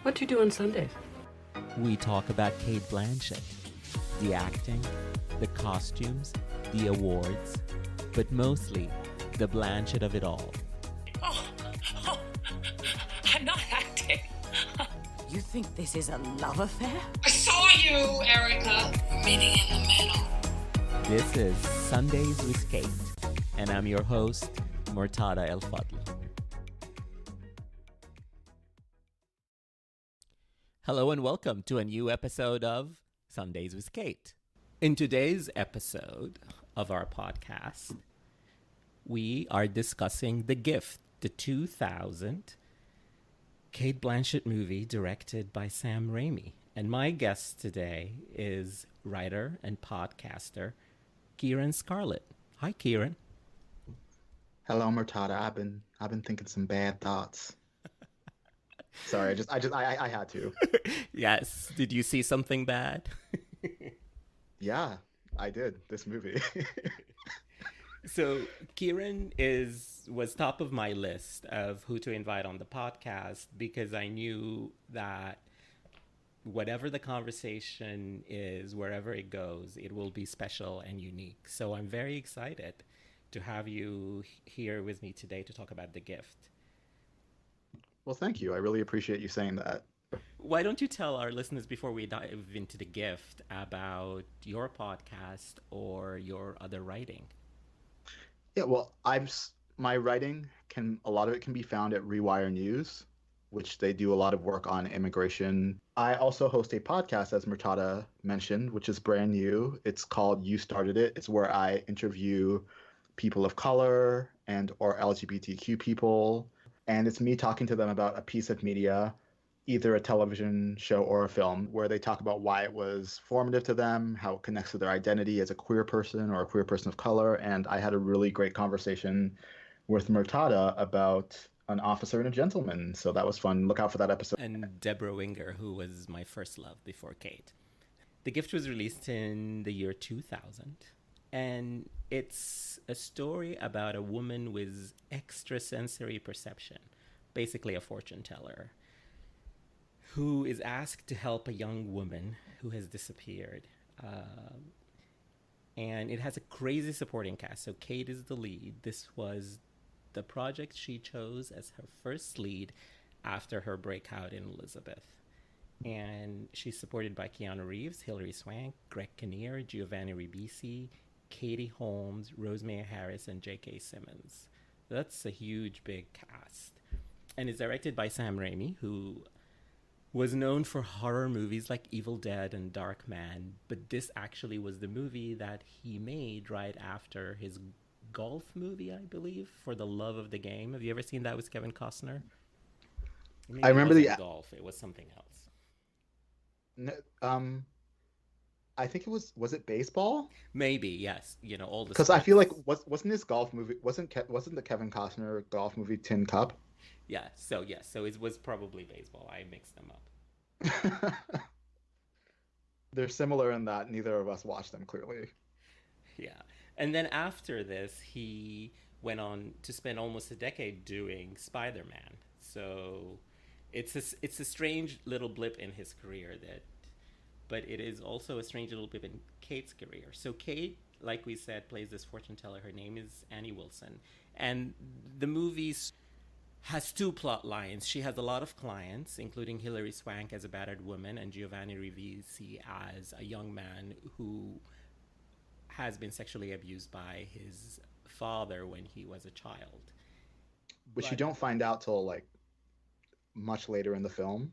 What do you do on Sundays? We talk about Cate Blanchett, the acting, the costumes, the awards, but mostly the Blanchett of it all. Oh, I'm not acting. You think this is a love affair? I saw you, Erica. Meeting in the middle. This is Sundays with Cate, and I'm your host, Murtada El Fadl. Hello and welcome to a new episode of Sundays with Cate. In today's episode of our podcast, we are discussing The Gift, the 2000 Cate Blanchett movie directed by Sam Raimi. And my guest today is writer and podcaster Kieran Scarlett. Hi, Kieran. Hello, Murtada. I've been thinking some bad thoughts. Sorry, I had to. Yes. Did you see something bad? Yeah, I did. This movie. So Kieran was top of my list of who to invite on the podcast because I knew that whatever the conversation is, wherever it goes, it will be special and unique. So I'm very excited to have you here with me today to talk about The Gift. Well, thank you. I really appreciate you saying that. Why don't you tell our listeners before we dive into The Gift about your podcast or your other writing? Yeah, well, my writing a lot of it can be found at Rewire News, which they do a lot of work on immigration. I also host a podcast, as Murtada mentioned, which is brand new. It's called You Started It. It's where I interview people of color and or LGBTQ people. And it's me talking to them about a piece of media, either a television show or a film, where they talk about why it was formative to them, how it connects to their identity as a queer person or a queer person of color. And I had a really great conversation with Murtada about An Officer and a Gentleman. So that was fun. Look out for that episode. And Debra Winger, who was my first love before Cate. The Gift was released in the year 2000. And it's a story about a woman with extrasensory perception, basically a fortune teller, who is asked to help a young woman who has disappeared. And it has a crazy supporting cast. So Cate is the lead. This was the project she chose as her first lead after her breakout in Elizabeth. And she's supported by Keanu Reeves, Hilary Swank, Greg Kinnear, Giovanni Ribisi, Katie Holmes, Rosemary Harris, and J.K. Simmons. That's a huge, big cast. And it's directed by Sam Raimi, who was known for horror movies like Evil Dead and Dark Man. But this actually was the movie that he made right after his golf movie, I believe, For the Love of the Game. Have you ever seen that with Kevin Costner? Maybe I remember it wasn't golf. It was something else. I think it was it baseball? Maybe, yes. All the because I sports. feel like wasn't this golf movie wasn't the Kevin Costner golf movie Tin Cup? Yeah. So it was probably baseball. I mixed them up. They're similar in that neither of us watched them clearly. Yeah. And then after this, he went on to spend almost a decade doing Spider-Man. So it's a strange little blip in his career but it is also a strange little bit in Cate's career. So Cate, like we said, plays this fortune teller. Her name is Annie Wilson. And the movie has two plot lines. She has a lot of clients, including Hilary Swank as a battered woman and Giovanni Ribisi as a young man who has been sexually abused by his father when he was a child. Which you don't find out till like much later in the film.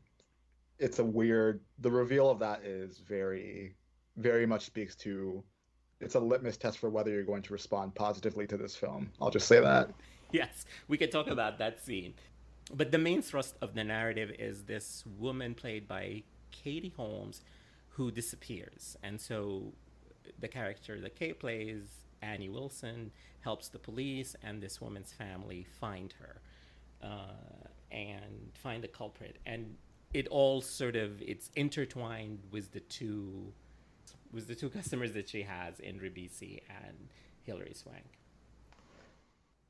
It's the reveal of that is very, very much speaks to, it's a litmus test for whether you're going to respond positively to this film. I'll just say that. Yes, we can talk about that scene. But the main thrust of the narrative is this woman played by Katie Holmes who disappears. And so the character that Cate plays, Annie Wilson, helps the police and this woman's family find her and find the culprit. And it all it's intertwined with the two customers that she has in Ribisi and Hilary Swank.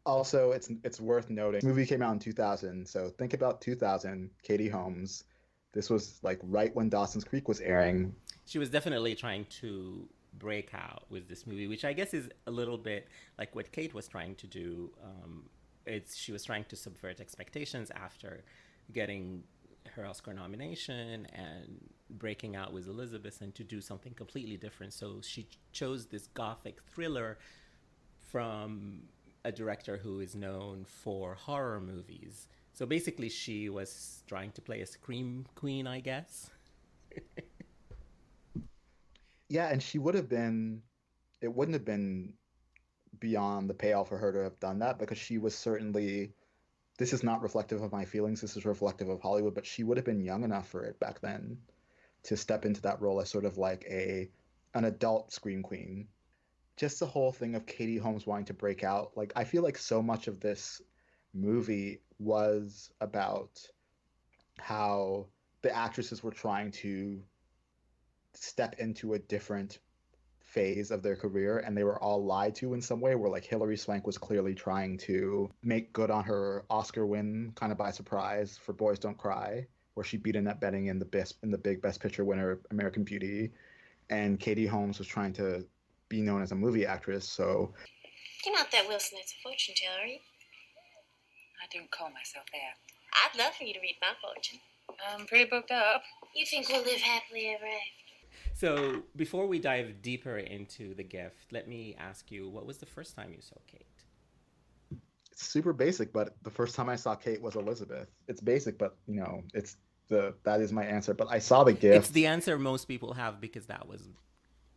Also, it's worth noting, the movie came out in 2000, so think about 2000, Katie Holmes, This was like right when Dawson's Creek was airing. She was definitely trying to break out with this movie, which I guess is a little bit like what Kate was trying to do. She was trying to subvert expectations after getting her Oscar nomination and breaking out with Elizabeth, and to do something completely different. So she chose this gothic thriller from a director who is known for horror movies. So basically, she was trying to play a scream queen, I guess. Yeah, and she would have been, it wouldn't have been beyond the pale for her to have done that because she was certainly, this is not reflective of my feelings, this is reflective of Hollywood, but she would have been young enough for it back then to step into that role as sort of like an adult scream queen. Just the whole thing of Katie Holmes wanting to break out, like I feel like so much of this movie was about how the actresses were trying to step into a different phase of their career and they were all lied to in some way, where like Hilary Swank was clearly trying to make good on her Oscar win kind of by surprise for Boys Don't Cry, where she beat Annette Bening in the big Best Picture winner American Beauty, and Katie Holmes was trying to be known as a movie actress. So You're not that Wilson that's a fortune teller, are you? I don't call myself that. I'd love for you to read my fortune. I'm pretty booked up. You think we'll live happily ever after? So before we dive deeper into The Gift, let me ask you, what was the first time you saw Kate? it's super basic, but the first time I saw Kate was Elizabeth. It's basic, but that is my answer. But I saw The Gift. It's the answer most people have because that was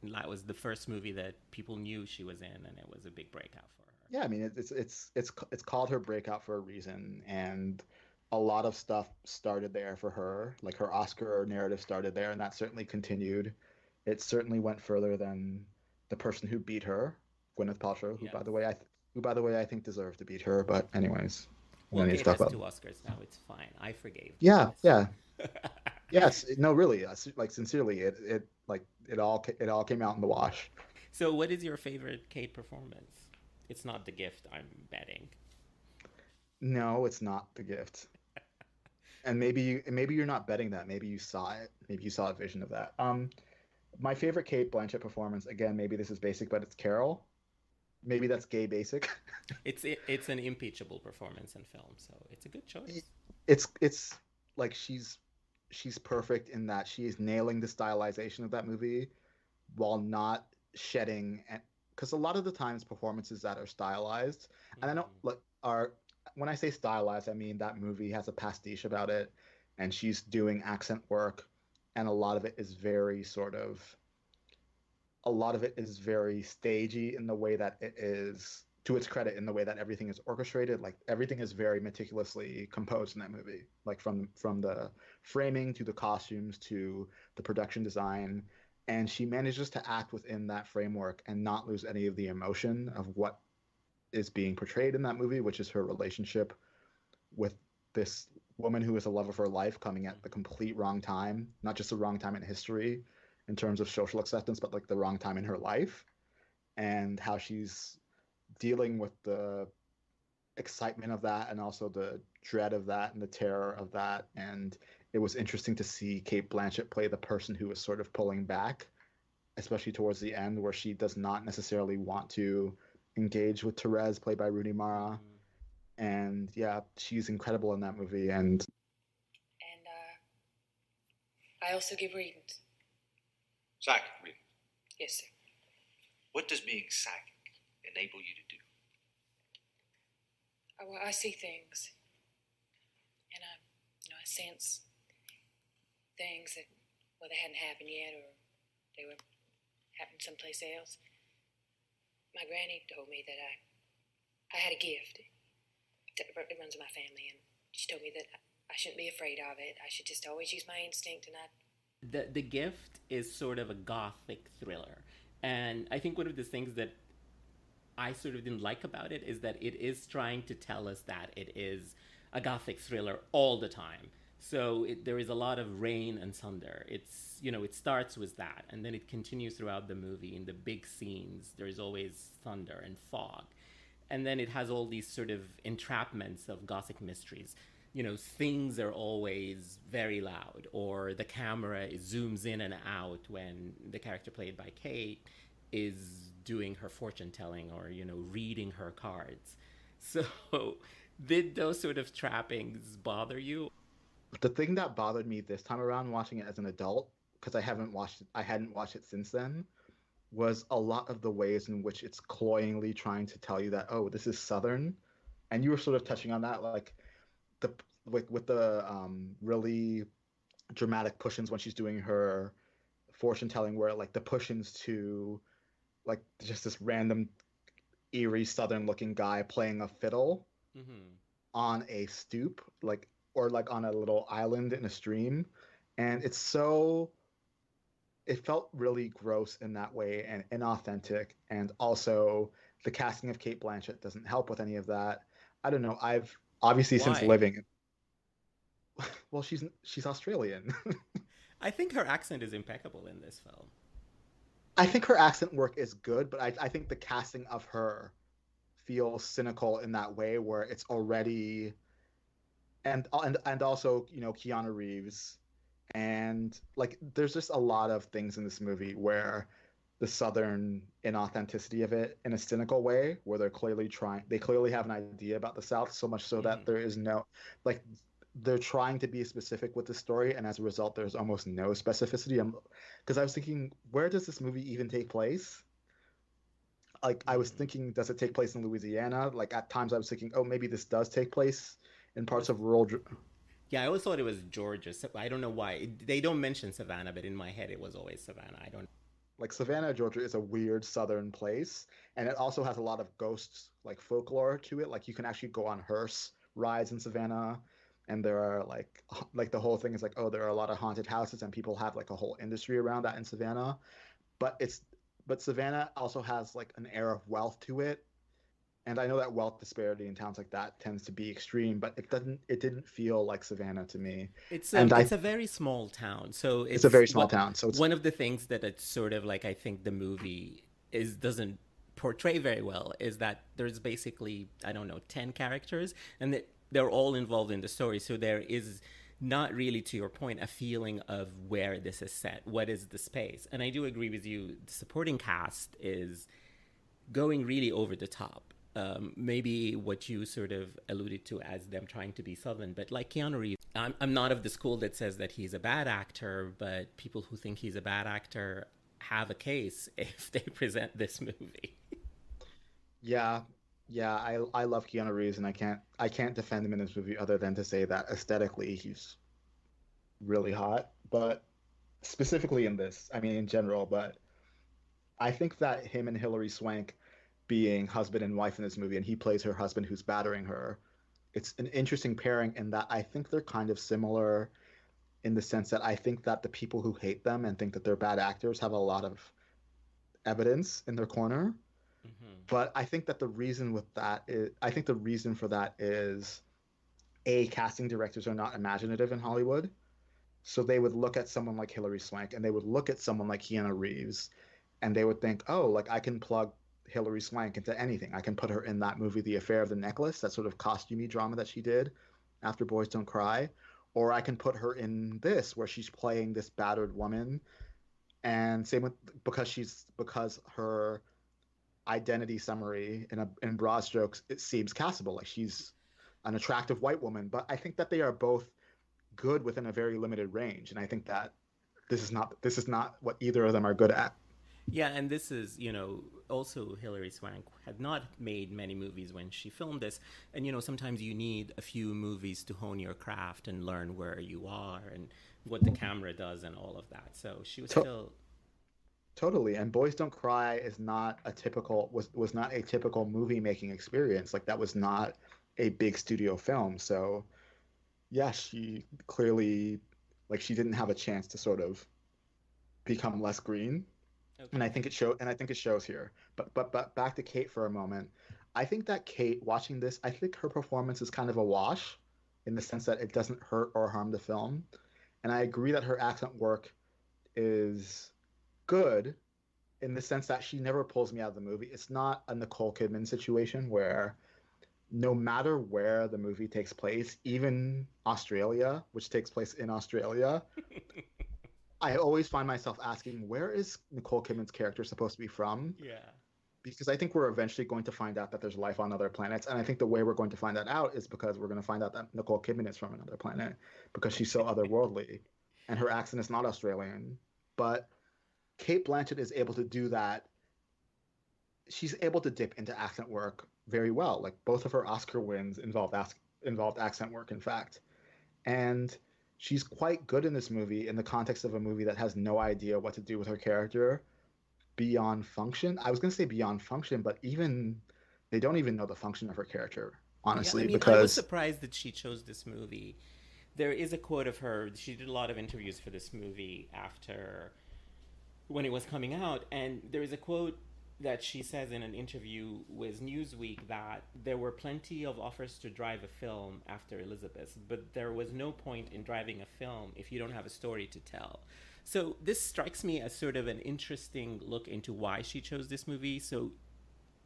the first movie that people knew she was in, and it was a big breakout for her. Yeah, I mean it's called her breakout for a reason, and a lot of stuff started there for her. Like her Oscar narrative started there, and that certainly continued. It certainly went further than the person who beat her, Gwyneth Paltrow, who Yes. by the way I think deserved to beat her. But anyways, Well, need Kate to talk has about. 2 Oscars now. It's fine. I forgave. Yeah, Yes. yeah, yes. No, really, like sincerely, it all came out in the wash. So, what is your favorite Kate performance? It's not The Gift, I'm betting. No, it's not The Gift. And maybe you're not betting that. Maybe you saw it. Maybe you saw a vision of that. My favorite Cate Blanchett performance, again, maybe this is basic, but it's Carol. Maybe that's gay basic. It's an impeachable performance in film, so it's a good choice. It's like she's perfect in that she is nailing the stylization of that movie while not shedding, because a lot of the times performances that are stylized, and I don't like are when I say stylized, I mean that movie has a pastiche about it, and she's doing accent work, and a lot of it is very stagey in the way that it is, to its credit, in the way that everything is orchestrated. Like everything is very meticulously composed in that movie, like from the framing to the costumes to the production design, and she manages to act within that framework and not lose any of the emotion of what is being portrayed in that movie, which is her relationship with this woman who is the love of her life coming at the complete wrong time, not just the wrong time in history in terms of social acceptance, but like the wrong time in her life, and how she's dealing with the excitement of that and also the dread of that and the terror of that. And it was interesting to see Cate Blanchett play the person who was sort of pulling back, especially towards the end, where she does not necessarily want to engage with Therese, played by Rooney Mara. And yeah, she's incredible in that movie. And I also give readings. Psychic reading. Yes, sir. What does being psychic enable you to do? I see things, and I sense things that, well, they hadn't happened yet, or they were happening someplace else. My granny told me that I had a gift that runs in my family, and she told me that I shouldn't be afraid of it. I should just always use my instinct, and The Gift is sort of a gothic thriller, and I think one of the things that I sort of didn't like about it is that it is trying to tell us that it is a gothic thriller all the time. So there is a lot of rain and thunder. It's, it starts with that, and then it continues throughout the movie. In the big scenes, there is always thunder and fog. And then it has all these sort of entrapments of Gothic mysteries. things are always very loud, or the camera zooms in and out when the character played by Kate is doing her fortune telling, or reading her cards. So did those sort of trappings bother you? The thing that bothered me this time around watching it as an adult, because I hadn't watched it since then, was a lot of the ways in which it's cloyingly trying to tell you that, oh, this is Southern. And you were sort of touching on that, like the with the really dramatic push-ins when she's doing her fortune telling, where like the push-ins to like just this random eerie Southern looking guy playing a fiddle Mm-hmm. on a stoop, like, or like on a little island in a stream. And it felt really gross in that way and inauthentic. And also, the casting of Cate Blanchett doesn't help with any of that. I don't know. I've obviously since Why? living, well, she's Australian. I think her accent is impeccable in this film. I think her accent work is good, but I think the casting of her feels cynical in that way, where it's already, and also, Keanu Reeves, and like there's just a lot of things in this movie where the Southern inauthenticity of it in a cynical way, where they clearly have an idea about the South, so much so that Mm-hmm. there is no, like, they're trying to be specific with the story, and as a result there's almost no specificity. Because I was thinking, where does this movie even take place? Like, I was Mm-hmm. thinking, does it take place in Louisiana? Like, at times I was thinking, oh, maybe this does take place in It parts was of rural. Yeah, I always thought it was Georgia. I don't know why they don't mention Savannah, but in my head it was always Savannah. I don't. Like, Savannah, Georgia is a weird southern place, and it also has a lot of ghosts, like folklore to it. Like, you can actually go on hearse rides in Savannah, and there are like the whole thing is like, oh, there are a lot of haunted houses, and people have like a whole industry around that in Savannah. But Savannah also has like an air of wealth to it, and I know that wealth disparity in towns like that tends to be extreme, but it didn't feel like Savannah to me. And It's a very small town, so it's a it's very small what town, so it's one of the things that it's sort of like I think the movie is doesn't portray very well is that there's basically I don't know 10 characters, and that they're all involved in the story, so there is not really, to your point, a feeling of where this is set, what is the space. And I do agree with you, the supporting cast is going really over the top. Maybe what you sort of alluded to as them trying to be Southern, but like Keanu Reeves, I'm not of the school that says that he's a bad actor, but people who think he's a bad actor have a case if they present this movie. yeah, yeah. I love Keanu Reeves, and I can't defend him in this movie other than to say that aesthetically he's really hot. But specifically in this, I mean in general, but I think that him and Hilary Swank being husband and wife in this movie, and he plays her husband who's battering her. It's an interesting pairing in that I think they're kind of similar in the sense that I think that the people who hate them and think that they're bad actors have a lot of evidence in their corner. Mm-hmm. But I think the reason for that is, A, casting directors are not imaginative in Hollywood. So they would look at someone like Hilary Swank, and they would look at someone like Keanu Reeves, and they would think, oh, like, I can plug Hilary Swank into anything. I can put her in that movie, The Affair of the Necklace, that sort of costumey drama that she did after Boys Don't Cry. Or I can put her in this, where she's playing this battered woman. And same with, because her identity summary in broad strokes, it seems castable. Like, she's an attractive white woman. But I think that they are both good within a very limited range. And I think that this is not what either of them are good at. Yeah, and this is, also Hilary Swank had not made many movies when she filmed this. And, sometimes you need a few movies to hone your craft and learn where you are and what the camera does and all of that. So she was To- still. Totally. And Boys Don't Cry is not a typical was not a typical movie making experience. Like, that was not a big studio film. So yeah, she clearly, like, she didn't have a chance to sort of become less green. And Okay. I think it shows here. But back to Kate for a moment. I think that Kate, watching this, I think her performance is kind of a wash in the sense that it doesn't hurt or harm the film. And I agree that her accent work is good in the sense that she never pulls me out of the movie. It's not a Nicole Kidman situation where no matter where the movie takes place, even Australia, which takes place in Australia, I always find myself asking, where is Nicole Kidman's character supposed to be from? Yeah. Because I think we're eventually going to find out that there's life on other planets. And I think the way we're going to find that out is because we're going to find out that Nicole Kidman is from another planet because she's so otherworldly and her accent is not Australian. But Cate Blanchett is able to do that. She's able to dip into accent work very well. Like both of her Oscar wins involved accent work, in fact. And she's quite good in this movie in the context of a movie that has no idea what to do with her character beyond function. I was going to say beyond function, but even they don't even know the function of her character, honestly, I mean, I was because surprised that she chose this movie. There is a quote of her. She did a lot of interviews for this movie after when it was coming out, and there is a quote that she says in an interview with Newsweek that there were plenty of offers to drive a film after Elizabeth, but there was no point in driving a film if you don't have a story to tell. So this strikes me as sort of an interesting look into why she chose this movie. So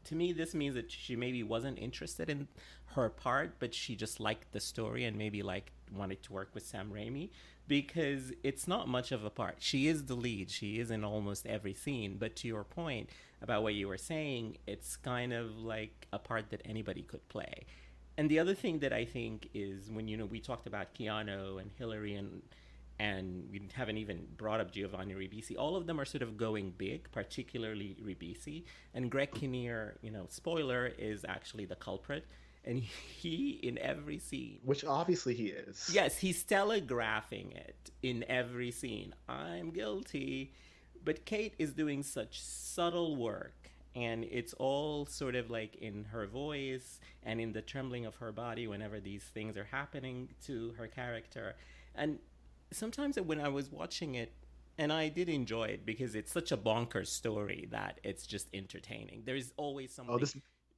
to me, this means that she maybe wasn't interested in her part, but she just liked the story and maybe like wanted to work with Sam Raimi because it's not much of a part. She is the lead. She is in almost every scene. But to your point about what you were saying, it's kind of like a part that anybody could play. And the other thing that I think is when, we talked about Keanu and Hillary and we haven't even brought up Giovanni Ribisi. All of them are sort of going big, particularly Ribisi. And Greg Kinnear, spoiler, is actually the culprit. And he, in every scene... which obviously he is. Yes, he's telegraphing it in every scene. I'm guilty. But Cate is doing such subtle work. And it's all sort of like in her voice and in the trembling of her body whenever these things are happening to her character. And sometimes when I was watching it, and I did enjoy it because it's such a bonkers story that it's just entertaining. There's always something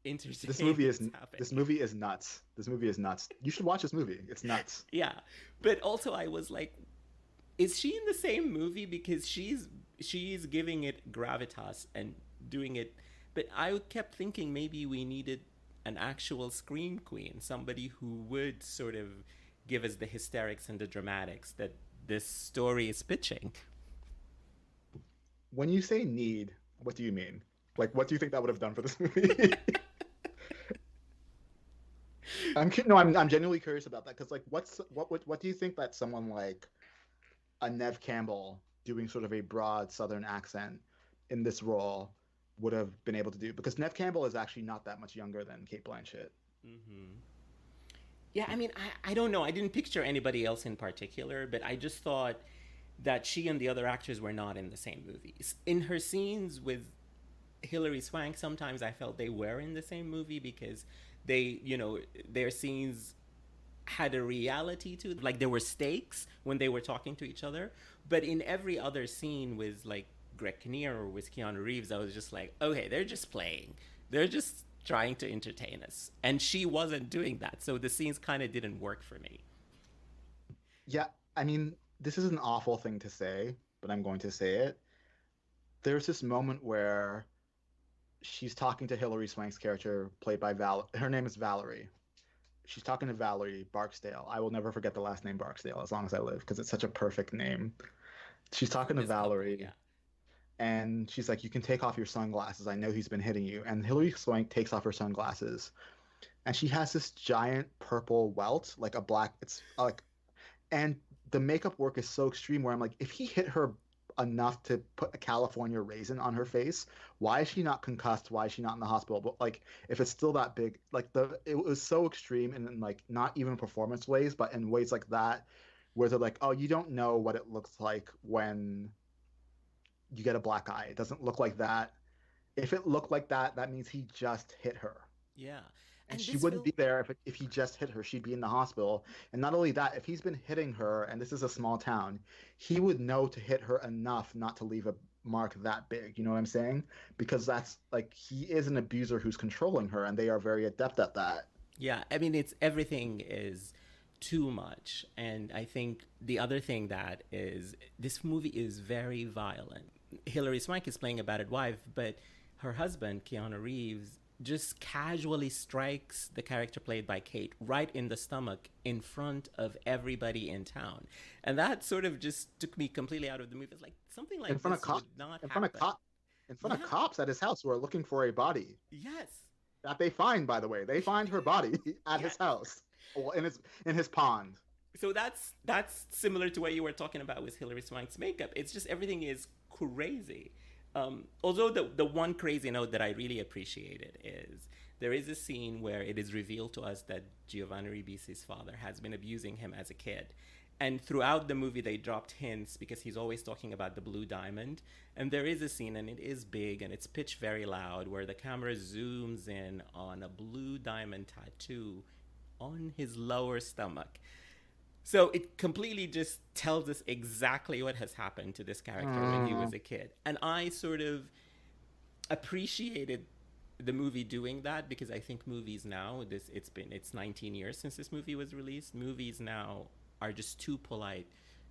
entertaining. This movie is nuts. This movie is nuts. You should watch this movie. It's nuts. Yeah, but also I was like, is she in the same movie? Because she's giving it gravitas and doing it, but I kept thinking maybe we needed an actual scream queen, somebody who would sort of give us the hysterics and the dramatics that this story is pitching. When you say need, what do you mean? Like, what do you think that would have done for this movie? I'm genuinely curious about that because, like, what do you think that someone like a Nev Campbell doing sort of a broad Southern accent in this role would have been able to do? Because Nev Campbell is actually not that much younger than Cate Blanchett. Mm-hmm. Yeah, I mean, I don't know. I didn't picture anybody else in particular, but I just thought that she and the other actors were not in the same movies. In her scenes with Hilary Swank, sometimes I felt they were in the same movie because they, their scenes had a reality to it. Like there were stakes when they were talking to each other. But in every other scene with like Greg Kinnear or with Keanu Reeves, I was just like, okay, they're just playing. They're just trying to entertain us. And she wasn't doing that. So the scenes kind of didn't work for me. Yeah, I mean, this is an awful thing to say, but I'm going to say it. There's this moment where she's talking to Hilary Swank's character, played by her name is Valerie. She's talking to Valerie Barksdale. I will never forget the last name Barksdale as long as I live, because it's such a perfect name. She's talking to Valerie. Yeah. And she's like, you can take off your sunglasses. I know he's been hitting you. And Hilary Swank takes off her sunglasses. And she has this giant purple welt, like a black, it's like, and the makeup work is so extreme where I'm like, if he hit her enough to put a California raisin on her face, why is she not concussed? Why is she not in the hospital? But like, if it's still that big, like it was so extreme and like not even performance ways, but in ways like that, where they're like, oh, you don't know what it looks like when you get a black eye. It doesn't look like that. If it looked like that, that means he just hit her. Yeah. And she wouldn't be there if he just hit her. She'd be in the hospital. And not only that, if he's been hitting her, and this is a small town, he would know to hit her enough not to leave a mark that big. You know what I'm saying? Because that's like, he is an abuser who's controlling her, and they are very adept at that. Yeah. I mean, everything is too much. And I think the other thing that is, this movie is very violent. Hilary Swank is playing a battered wife, but her husband, Keanu Reeves, just casually strikes the character played by Kate right in the stomach in front of everybody in town. And that sort of just took me completely out of the movie. It's like something In like front of this cop, would not in front of happen. cop, in front of Yeah. cops at his house who are looking for a body Yes. that they find. By the way, they find her body at his Yes. house, well, in his pond. So that's similar to what you were talking about with Hilary Swank's makeup. It's just everything is crazy. Although the one crazy note that I really appreciated is there is a scene where it is revealed to us that Giovanni Ribisi's father has been abusing him as a kid. And throughout the movie, they dropped hints because he's always talking about the blue diamond. And there is a scene, and it is big, and it's pitched very loud, where the camera zooms in on a blue diamond tattoo on his lower stomach. So it completely just tells us exactly what has happened to this character when he was a kid. And I sort of appreciated the movie doing that because I think movies now, it's 19 years since this movie was released. Movies now are just too polite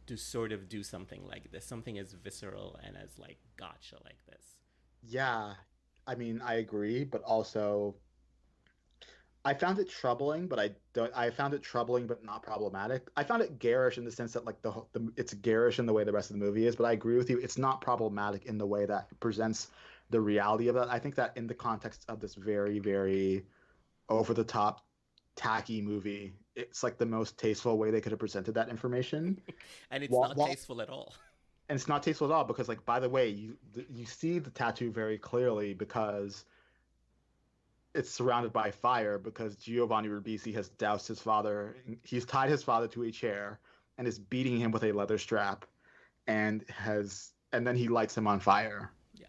to sort of do something like this, something as visceral and as like gotcha like this. Yeah, I mean, I agree, but also I found it troubling, but I don't. I found it troubling, but not problematic. I found it garish in the sense that like it's garish in the way the rest of the movie is. But I agree with you. It's not problematic in the way that it presents the reality of it. I think that in the context of this very, very over the top, tacky movie, it's like the most tasteful way they could have presented that information. And it's While- not while- tasteful at all. And it's not tasteful at all because, like, by the way, you see the tattoo very clearly because it's surrounded by fire because Giovanni Ribisi has doused his father. He's tied his father to a chair and is beating him with a leather strap, and then he lights him on fire. Yeah.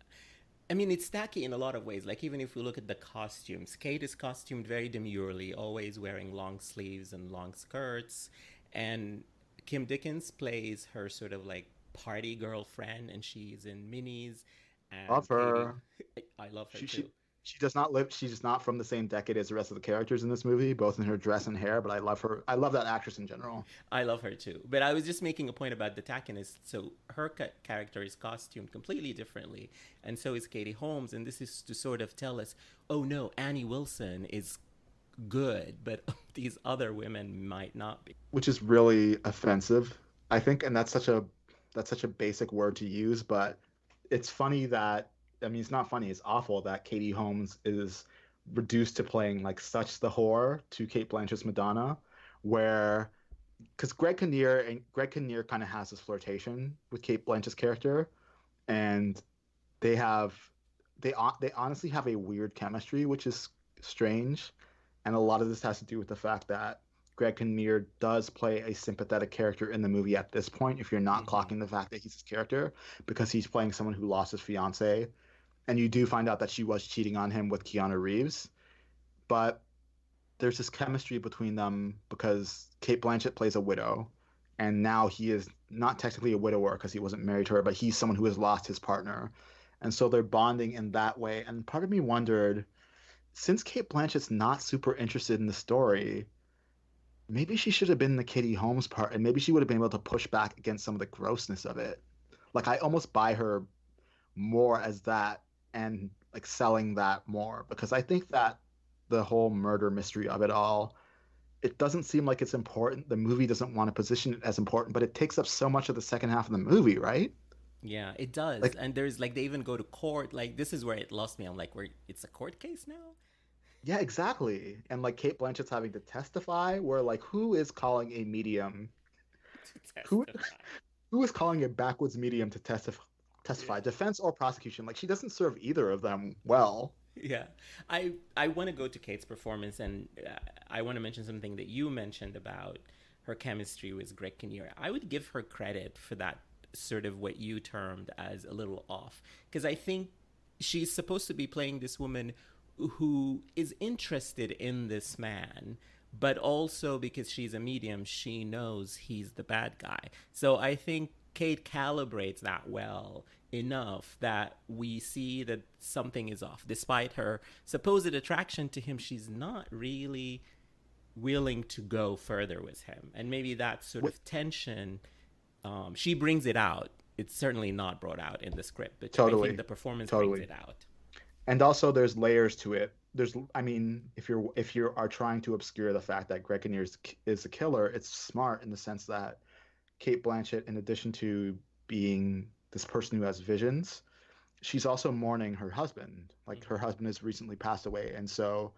I mean, it's tacky in a lot of ways. Like, even if we look at the costumes, Kate is costumed very demurely, always wearing long sleeves and long skirts. And Kim Dickens plays her sort of like party girlfriend, and she's in minis. And Love her. I love her She, too. she she does not live. She's not from the same decade as the rest of the characters in this movie, both in her dress and hair. But I love her. I love that actress in general. I love her too. But I was just making a point about the tackiness. So her character is costumed completely differently, and so is Katie Holmes. And this is to sort of tell us, oh no, Annie Wilson is good, but these other women might not be. Which is really offensive, I think, and that's such a basic word to use. But it's funny that it's not funny. It's awful that Katie Holmes is reduced to playing like such the whore to Cate Blanchett's Madonna, where because Greg Kinnear kind of has this flirtation with Cate Blanchett's character, and they honestly have a weird chemistry, which is strange, and a lot of this has to do with the fact that Greg Kinnear does play a sympathetic character in the movie at this point, if you're not clocking the fact that he's his character, because he's playing someone who lost his fiance. And you do find out that she was cheating on him with Keanu Reeves. But there's this chemistry between them because Cate Blanchett plays a widow. And now he is not technically a widower because he wasn't married to her, but he's someone who has lost his partner. And so they're bonding in that way. And part of me wondered, since Cate Blanchett's not super interested in the story, maybe she should have been the Katie Holmes part, and maybe she would have been able to push back against some of the grossness of it. Like, I almost buy her more as that and like selling that more, because I think that the whole murder mystery of it all, it doesn't seem like it's important. The movie doesn't want to position it as important, but it takes up so much of the second half of the movie, right? Yeah, it does. Like, and there's like they even go to court. Like, this is where it lost me. I'm like, where it's a court case now? yeah, exactly. And like Cate Blanchett's having to testify, where like who is calling a medium? Who is calling a backwoods medium to testify? Defense or prosecution? Like, she doesn't serve either of them well. Yeah, I want to go to Kate's performance, and I want to mention something that you mentioned about her chemistry with Greg Kinnear. I would give her credit for that, sort of what you termed as a little off, because I think she's supposed to be playing this woman who is interested in this man, but also because she's a medium, she knows he's the bad guy. So I think Kate calibrates that well enough that we see that something is off. Despite her supposed attraction to him, she's not really willing to go further with him. And maybe that sort of tension, she brings it out. It's certainly not brought out in the script, but I think the performance brings it out. And also there's layers to it I mean, if you are trying to obscure the fact that Greg Kinnear is a killer, it's smart in the sense that Cate Blanchett, in addition to being this person who has visions, she's also mourning her husband. Like her husband has recently passed away, and so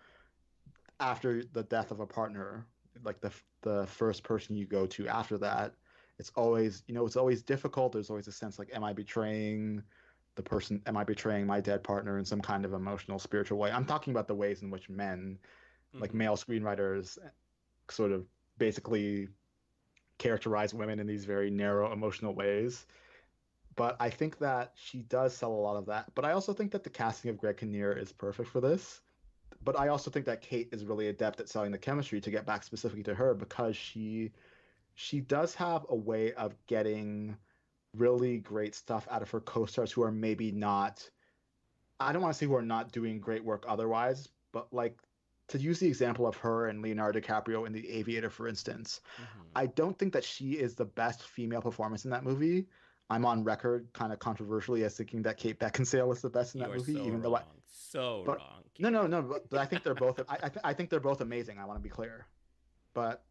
after the death of a partner, like the first person you go to after that, it's always, it's always difficult. There's always a sense like, am I betraying the person? Am I betraying my dead partner in some kind of emotional, spiritual way? I'm talking about the ways in which men, like Mm-hmm. male screenwriters, sort of basically characterize women in these very narrow emotional ways. But I think that she does sell a lot of that. But I also think that the casting of Greg Kinnear is perfect for this. But I also think that Kate is really adept at selling the chemistry, to get back specifically to her, because she does have a way of getting really great stuff out of her co-stars who are maybe not, I don't want to say who are not doing great work otherwise, but like, to use the example of her and Leonardo DiCaprio in The Aviator, for instance, Mm-hmm. I don't think that she is the best female performance in that movie. I'm on record kind of controversially as thinking that Kate Beckinsale is the best in You that are movie, so even though wrong. So but wrong, no, Keith. no, no, but I think they're both, I think they're both amazing. I want to be clear, but,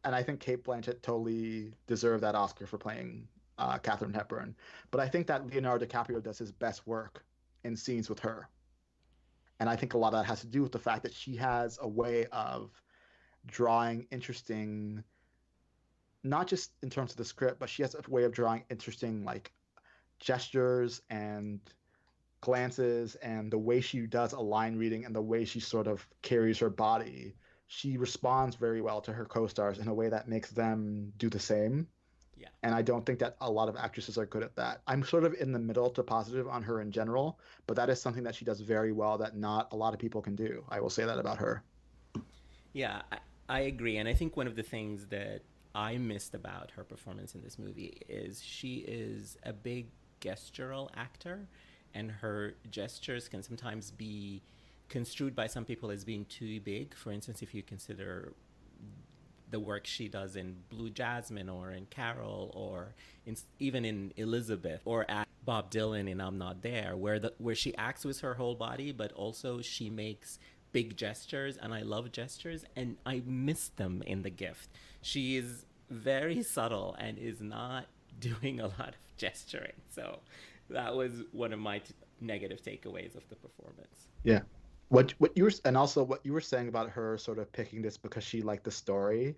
and I think Kate Blanchett totally deserved that Oscar for playing Katharine Hepburn. But I think that Leonardo DiCaprio does his best work in scenes with her. And I think a lot of that has to do with the fact that she has a way of drawing interesting, not just in terms of the script, but she has a way of drawing interesting like gestures and glances, and the way she does a line reading and the way she sort of carries her body. She responds very well to her co-stars in a way that makes them do the same. Yeah. And I don't think that a lot of actresses are good at that. I'm sort of in the middle to positive on her in general, but that is something that she does very well that not a lot of people can do. I will say that about her. Yeah, I agree. And I think one of the things that I missed about her performance in this movie is she is a big gestural actor, and her gestures can sometimes be construed by some people as being too big. For instance, if you consider the work she does in Blue Jasmine or in Carol or even in Elizabeth or at Bob Dylan in I'm Not There, where she acts with her whole body, but also she makes big gestures, and I love gestures, and I miss them in The Gift. She is very subtle and is not doing a lot of gesturing. So that was one of my negative takeaways of the performance. Yeah. What you were, and also what you were saying about her sort of picking this because she liked the story,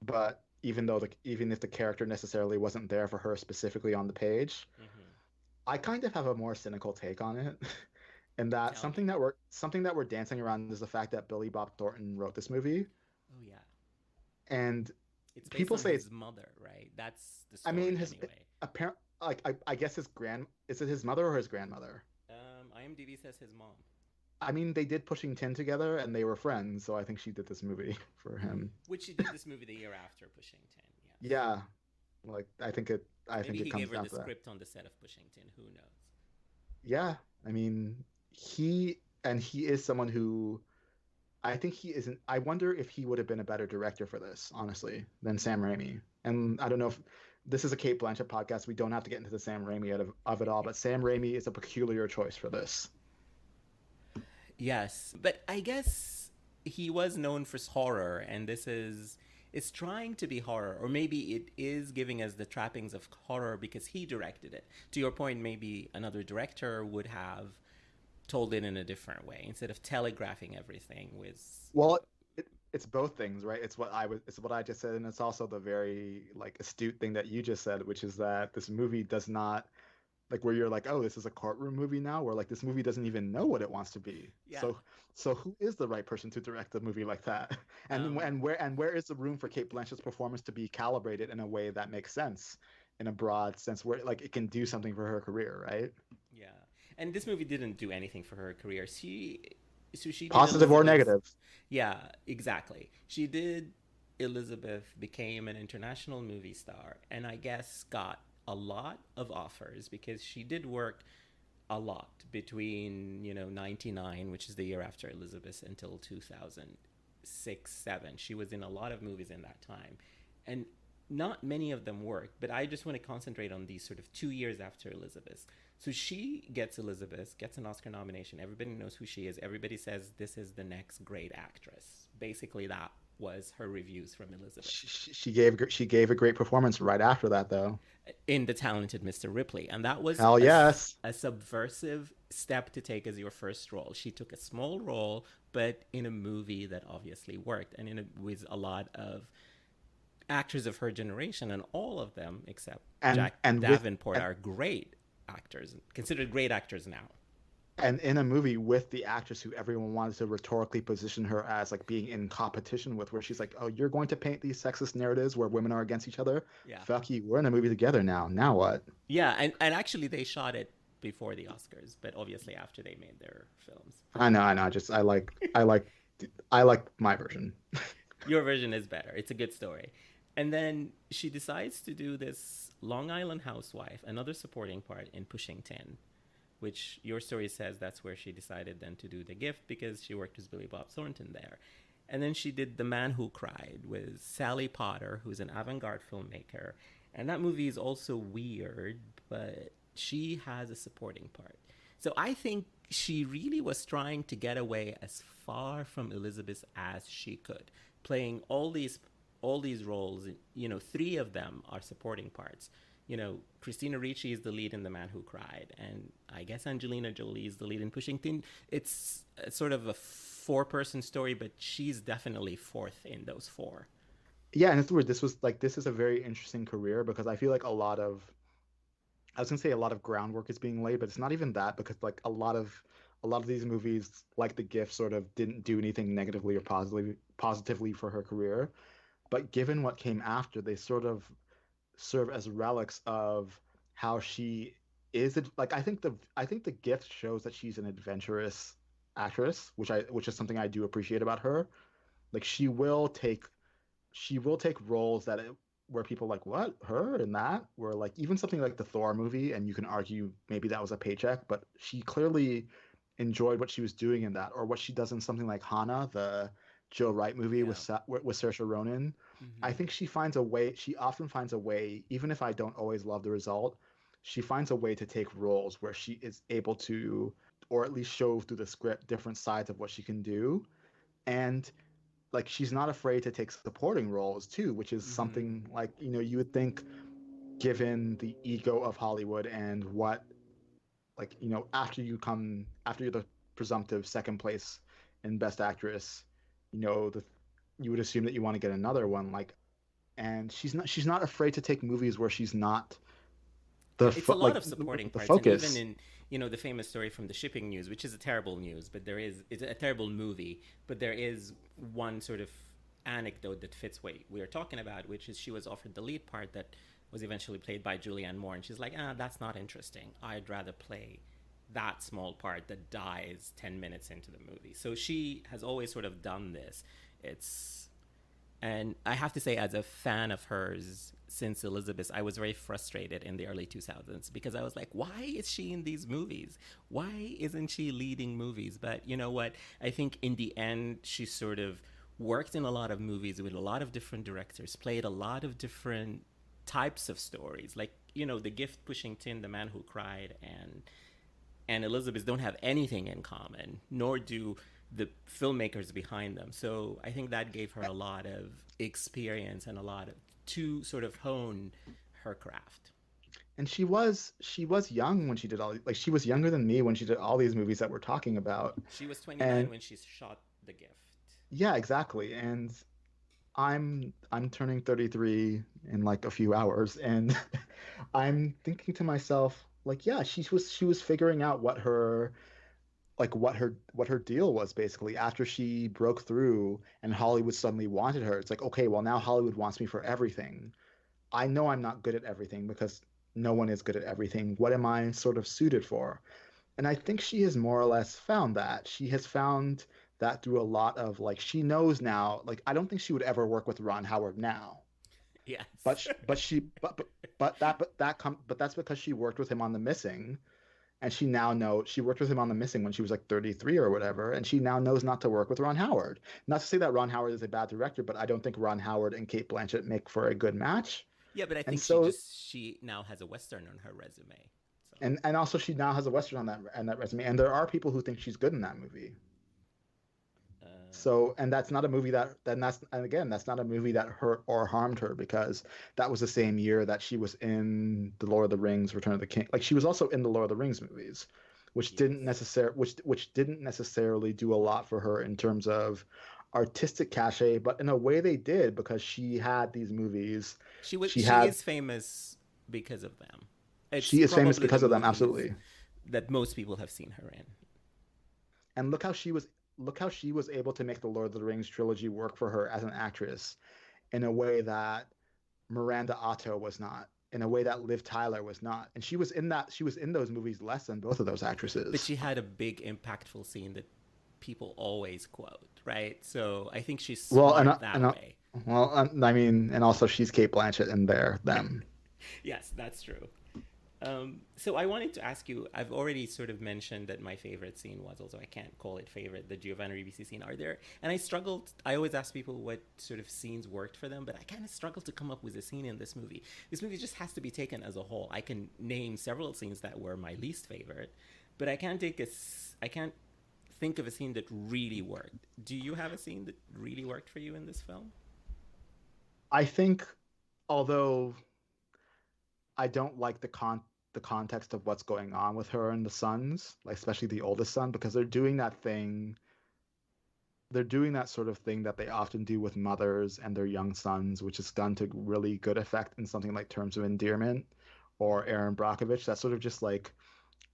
but even if the character necessarily wasn't there for her specifically on the page, Mm-hmm. I kind of have a more cynical take on it. And that Tell me. something that we're dancing around is the fact that Billy Bob Thornton wrote this movie. Oh, yeah. And It's based people on say it's, his mother, right? That's the I mean, story his anyway. apparent like I guess is it his mother or his grandmother? IMDb says his mom. I mean, they did Pushing Tin together and they were friends, so I think she did this movie for him. Which she did this movie the year after Pushing 10, yes. Yeah, like I think Maybe it he gave comes her down the to that. script on the set of Pushing 10, who knows? Yeah, I mean, he is someone who I think he isn't. I wonder if he would have been a better director for this, honestly, than Sam Raimi. And I don't know if this is a Kate Blanchett podcast. We don't have to get into the Sam Raimi of it all, but Sam Raimi is a peculiar choice for this. Yes, but I guess he was known for horror, and this is it's trying to be horror, or maybe it is giving us the trappings of horror because he directed it. To your point, maybe another director would have told it in a different way instead of telegraphing everything with. Well, it's both things, right? It's what I just said, and it's also the very like astute thing that you just said, which is that this movie does not, like, where you're like, oh, this is a courtroom movie now, where like this movie doesn't even know what it wants to be. Yeah. So who is the right person to direct a movie like that? Um, And where is the room for Kate Blanchett's performance to be calibrated in a way that makes sense, in a broad sense, where like it can do something for her career, right? yeah. And this movie didn't do anything for her career. She did Positive or Elizabeth. negative. Yeah, exactly. She did Elizabeth, became an international movie star, and I guess got a lot of offers because she did work a lot between 99, which is the year after Elizabeth, until 2006 7. She was in a lot of movies in that time, and not many of them worked, but I just want to concentrate on these sort of 2 years after Elizabeth. So she gets Elizabeth, gets an Oscar nomination. Everybody knows who she is. Everybody says this is the next great actress. Basically, that was her reviews from Elizabeth. She gave a great performance right after that, though. In The Talented Mr. Ripley. And that was Hell yes. a subversive step to take as your first role. She took a small role, but in a movie that obviously worked, and with a lot of actors of her generation, and all of them except Jack Davenport are great actors, considered great actors now. And in a movie with the actress who everyone wanted to rhetorically position her as like being in competition with, where she's like, oh, you're going to paint these sexist narratives where women are against each other? Yeah. Fuck you. We're in a movie together now. Now what? Yeah, and actually they shot it before the Oscars, but obviously after they made their films. I know. I like my version. Your version is better. It's a good story. And then she decides to do this Long Island housewife, another supporting part in Pushing Tin, which your story says that's where she decided then to do The Gift because she worked with Billy Bob Thornton there. And then she did The Man Who Cried with Sally Potter, who's an avant-garde filmmaker. And that movie is also weird, but she has a supporting part. So I think she really was trying to get away as far from Elizabeth as she could, playing all these roles. You know, 3 of them are supporting parts. You know, Christina Ricci is the lead in The Man Who Cried, and I guess Angelina Jolie is the lead in Pushing Tin. It's sort of a 4-person story, but she's definitely 4th in those 4. Yeah, and it's weird. This is a very interesting career because I feel like a lot of groundwork is being laid, but it's not even that, because like a lot of these movies, like The Gift, sort of didn't do anything negatively or positively for her career. But given what came after, they sort of serve as relics of how she is. Like I think The Gift shows that she's an adventurous actress, which is something I do appreciate about her. Like she will take roles where people are like, what, her in that? Where like even something like the Thor movie, and you can argue maybe that was a paycheck, but she clearly enjoyed what she was doing in that, or what she does in something like Hana, the Joe Wright movie with Saoirse Ronan. Mm-hmm. I think she often finds a way, even if I don't always love the result, she finds a way to take roles where she is able to, or at least show through the script, different sides of what she can do. And like she's not afraid to take supporting roles too, which is something like, you know, you would think, given the ego of Hollywood and what, like, you know, after you're the presumptive second place in Best Actress, you know, you would assume that you want to get another one, like, and she's not afraid to take movies where she's not it's a lot of supporting parts, focus. And even in, you know, the famous story from the shipping news, which is a terrible news, but it's a terrible movie, but there is one sort of anecdote that fits what we are talking about, which is she was offered the lead part that was eventually played by Julianne Moore, and she's like, that's not interesting. I'd rather play that small part that dies 10 minutes into the movie. So she has always sort of done this. And I have to say, as a fan of hers since Elizabeth, I was very frustrated in the early 2000s because I was like, why is she in these movies? Why isn't she leading movies? But you know what? I think in the end, she sort of worked in a lot of movies with a lot of different directors, played a lot of different types of stories. Like, you know, The Gift, Pushing Tin, The Man Who Cried, and Elizabeth don't have anything in common, nor do the filmmakers behind them. So I think that gave her a lot of experience and to sort of hone her craft. And she was young when she did she was younger than me when she did all these movies that we're talking about. She was 29 when she shot The Gift. Yeah, exactly. And I'm turning 33 in like a few hours, and I'm thinking to myself, like, yeah, she was figuring out what her deal was, basically, after she broke through and Hollywood suddenly wanted her. It's like, okay, well, now Hollywood wants me for everything. I know I'm not good at everything because no one is good at everything. What am I sort of suited for? And I think she has more or less found that. She has found that through a lot of, like, she knows now, like, I don't think she would ever work with Ron Howard now. Yes. But that's because she worked with him on The Missing. and she worked with him on The Missing when she was like 33 or whatever, and she now knows not to work with Ron Howard. Not to say that Ron Howard is a bad director, but I don't think Ron Howard and Cate Blanchett make for a good match. Yeah, but I And think so she now has a Western on her resume. So and also she now has a Western on that resume, and there are people who think she's good in that movie. uh, So, and that's not a movie that, and again, that's not a movie that hurt or harmed her because that was the same year that she was in The Lord of the Rings, Return of the King. Like she was also in the Lord of the Rings movies, yes. which didn't necessarily do a lot for her in terms of artistic cachet, but in a way they did because she had these movies. She She had is famous because of them. It's she is famous probably the because of them, movies absolutely. that most people have seen her in. And look how she was able to make the Lord of the Rings trilogy work for her as an actress in a way that Miranda Otto was not, in a way that Liv Tyler was not. And she was in those movies less than both of those But actresses. she had a big impactful scene that people always quote, right? So I think she's Well, smart that way. I mean, and also she's Cate Blanchett in there, them. Yes, that's true. So I wanted to ask you, I've already sort of mentioned that my favorite scene was, although I can't call it favorite, the Giovanni Ribisi scene. Are there, and I always ask people what sort of scenes worked for them, but I kind of struggle to come up with a scene in this movie. This movie just has to be taken as a whole. I can name several scenes that were my least favorite, but I can't think of a scene that really worked. Do you have a scene that really worked for you in this film? I think, although I don't like the context of what's going on with her and the sons, like especially the oldest son, because they're doing that sort of thing that they often do with mothers and their young sons, which is done to really good effect in something like Terms of Endearment or Aaron Brockovich. That's sort of just like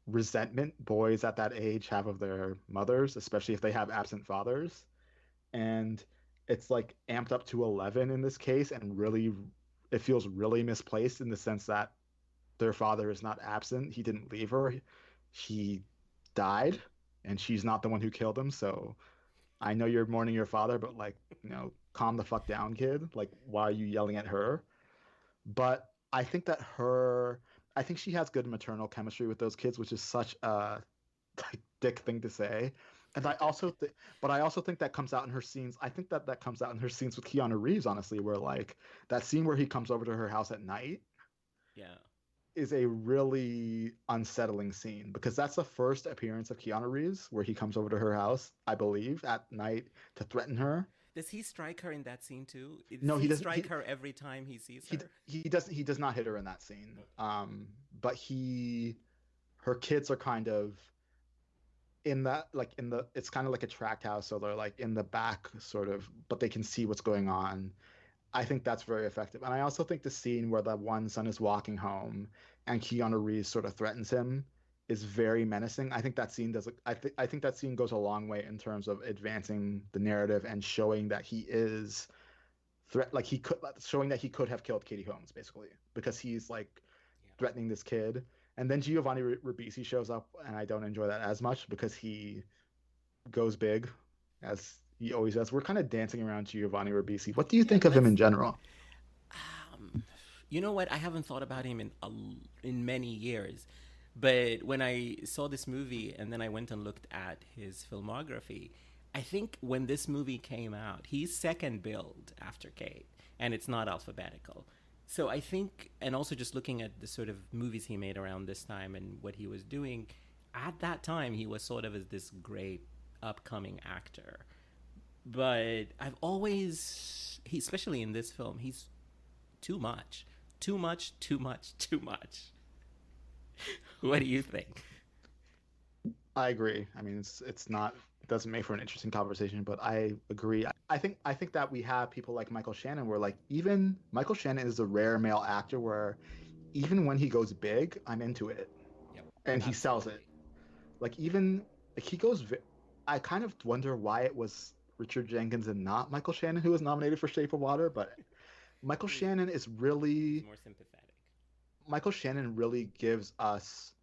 resentment boys at that age have of their mothers, especially if they have absent fathers. And it's like amped up to 11 in this case, and really, it feels really misplaced in the sense that their father is not absent. He didn't leave her. He died, and she's not the one who killed him. So I know you're mourning your father, but like, calm the fuck down, kid. Like, why are you yelling at her? But I think she has good maternal chemistry with those kids, which is such a like, dick thing to say. And I also think that comes out in her scenes. I think that comes out in her scenes with Keanu Reeves, honestly, where like that scene where he comes over to her house at night Yeah. is a really unsettling scene because that's the first appearance of Keanu Reeves where he comes over to her house, I believe, at night to threaten her. Does he strike her in that scene too? Does No, he he doesn't. strike her every time he sees her? He does not hit her in that scene. But her kids are kind of in that like in the it's kind of like a tract house, so they're like in the back sort of, but they can see what's going on. I think that's very effective. And I also think the scene where the one son is walking home and Keanu Reeves sort of threatens him is very menacing. I think that scene does. I think that scene goes a long way in terms of advancing the narrative and showing that he is like showing that he could have killed Katie Holmes basically because he's like Yeah. threatening this kid. And then Giovanni Ribisi shows up, and I don't enjoy that as much because he goes big, as he always does. We're kind of dancing around Giovanni Ribisi. What do you Yeah, think of him let's. in general? Um, you know what? I haven't thought about him in many years, but when I saw this movie and then I went and looked at his filmography, I think when this movie came out, he's second billed after Kate, and it's not alphabetical. So I think, and also just looking at the sort of movies he made around this time and what he was doing, at that time he was sort of as this great upcoming actor. But I've always, especially in this film, he's too much, too much, too much, too much. What do you think? I agree. I mean, it's not it doesn't make for an interesting conversation, but I agree. I think that we have people like Michael Shannon, where like even Michael Shannon is a rare male actor where even when he goes big, I'm into it Yep, and he sells it. absolutely. Like even like he goes. I kind of wonder why it was Richard Jenkins and not Michael Shannon who was nominated for Shape of Water, but Michael He was Shannon is he was really more sympathetic. Michael Shannon really gives us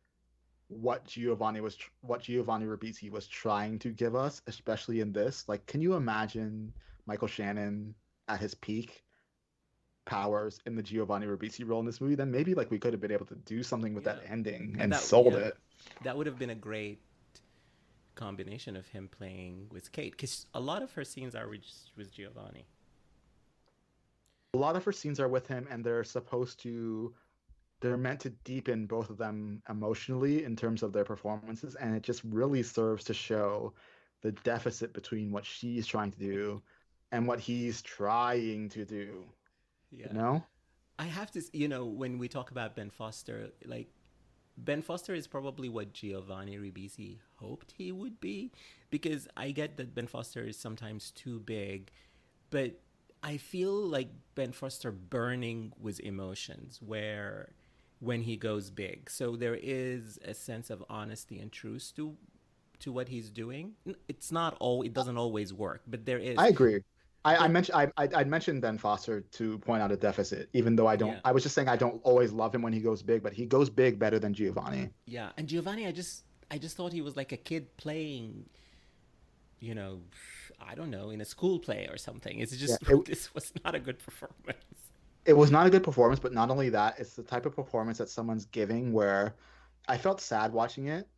what Giovanni Ribisi was trying to give us, especially in this. Like, can you imagine Michael Shannon at his peak? powers in the Giovanni Ribisi role in this movie, then maybe like we could have been able to do something with Yeah. that ending And and that, sold yeah, it. that would have been a great combination of him playing with Kate, because a lot of her scenes are with Giovanni. A lot of her scenes are with him, and they're meant to deepen both of them emotionally in terms of their performances, and it just really serves to show the deficit between what she's trying to do and what he's trying to do. You Yeah. know? I have to, when we talk about Ben Foster, like, Ben Foster is probably what Giovanni Ribisi hoped he would be, because I get that Ben Foster is sometimes too big, but I feel like Ben Foster burning with emotions where when he goes big. So there is a sense of honesty and truth to what he's doing. It's not all, it doesn't always work, but there is. I agree. I But mentioned I mentioned Ben Foster to point out a deficit, even though I don't. yeah. I was just saying I don't always love him when he goes big, but he goes big better than Giovanni. Yeah, and Giovanni, I just thought he was like a kid playing, you know, I don't know, in a school play or something. It's Yeah, just this was not a good performance. it was not a good performance, but not only that, it's the type of performance that someone's giving where I felt sad watching it,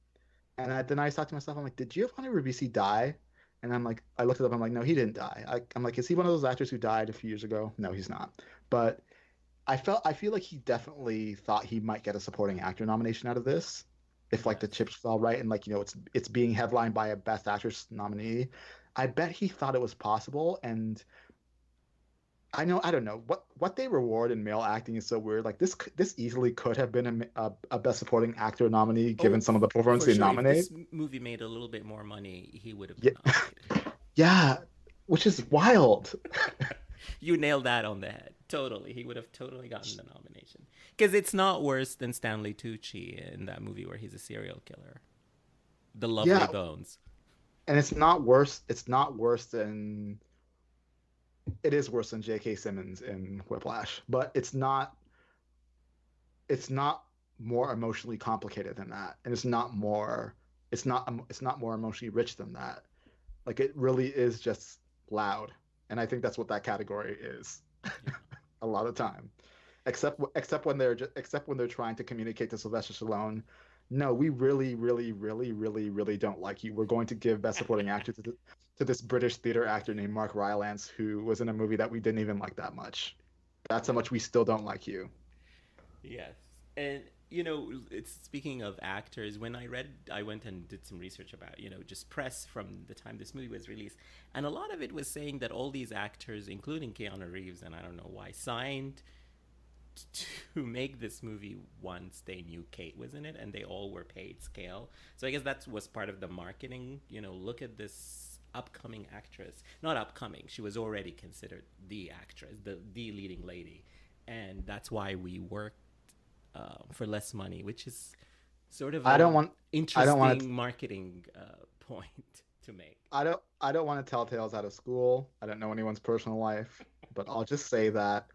and then I thought to myself, I'm like, did Giovanni Ribisi die? And I'm like, I looked it up. I'm like, no, he didn't die. I'm like, is he one of those actors who died a few years ago? No, he's not. But I feel like he definitely thought he might get a supporting actor nomination out of this, if like the Yes. chips fell right and like it's being headlined by a Best Actress nominee. I bet he thought it was possible, and I don't know what they reward in male acting is so weird. Like this easily could have been a Best Supporting Actor nominee given Oh, some of the performance for they sure. If nominate. this movie made a little bit more money, he would have Yeah, been nominated. yeah, which is wild. You nailed that on the head. Totally. He would have totally gotten the nomination. Because it's not worse than Stanley Tucci in that movie where he's a serial killer. The Lovely Yeah, Bones. and it's not worse. It's not worse than it is worse than J.K. Simmons in Whiplash, but it's not. It's not more emotionally complicated than that, and it's not more. It's not more emotionally rich than that. Like it really is just loud, and I think that's what that category is Yeah. a lot of time. Except when they're trying to communicate to Sylvester Stallone, no, we really don't like you. We're going to give Best Supporting Actor to this British theater actor named Mark Rylance, who was in a movie that we didn't even like that much. That's how much we still don't like you. Yes. And, it's speaking of actors, when I went and did some research about, just press from the time this movie was released. And a lot of it was saying that all these actors, including Keanu Reeves, and I don't know why, signed to make this movie once they knew Kate was in it, and they all were paid scale. So I guess that was part of the marketing. Look at this upcoming actress. Not upcoming. She was already considered the actress, the leading lady, and that's why we worked for less money, which is sort of I don't an want. I don't want to. interesting marketing point to make. I don't want to tell tales out of school. I don't know anyone's personal life, but I'll just say that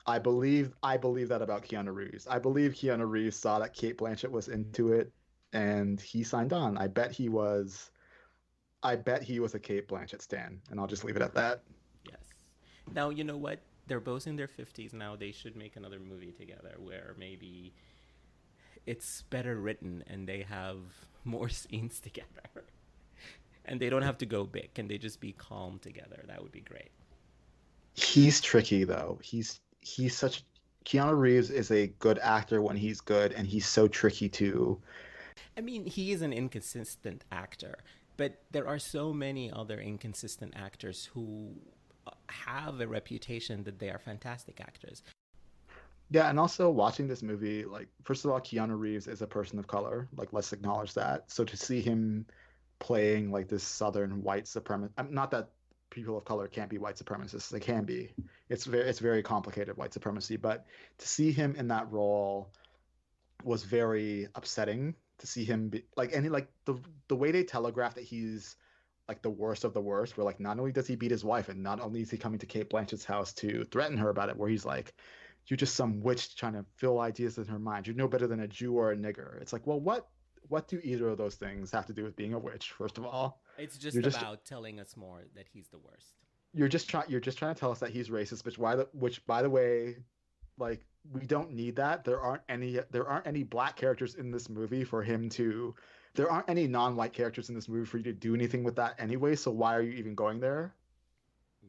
I believe that about Keanu Reeves. I believe Keanu Reeves saw that Cate Blanchett was into it, and he signed on. I bet he was a Cate Blanchett stan, and I'll just leave it at that. Yes. Now, you know what? They're both in their 50s now. They should make another movie together where maybe it's better written and they have more scenes together. And they don't have to go big. Can they just be calm together? That would be great. He's tricky though. He's such Keanu Reeves is a good actor when he's good, and he's so tricky too. I mean, he is an inconsistent actor, but there are so many other inconsistent actors who have a reputation that they are fantastic actors. Yeah, and also watching this movie, like first of all, Keanu Reeves is a person of color. Like let's acknowledge that. So to see him playing like this southern white supremacist, not that people of color can't be white supremacists, they can be. It's very complicated white supremacy, but to see him in that role was very upsetting to see him be like and like the way they telegraph that he's like the worst of the worst, where like not only does he beat his wife and not only is he coming to Kate Blanchett's house to threaten her about it, where he's like, you're just some witch trying to fill ideas in her mind. You're no better than a Jew or a nigger. It's like, well, what do either of those things have to do with being a witch, first of all? It's just You're just about telling us more that he's the worst. you're just trying to tell us that he's racist, which by the way, like we don't need that. There aren't any black characters in this movie for him to there aren't any non-white characters in this movie for you to do anything with that anyway, so why are you even going there? Yeah.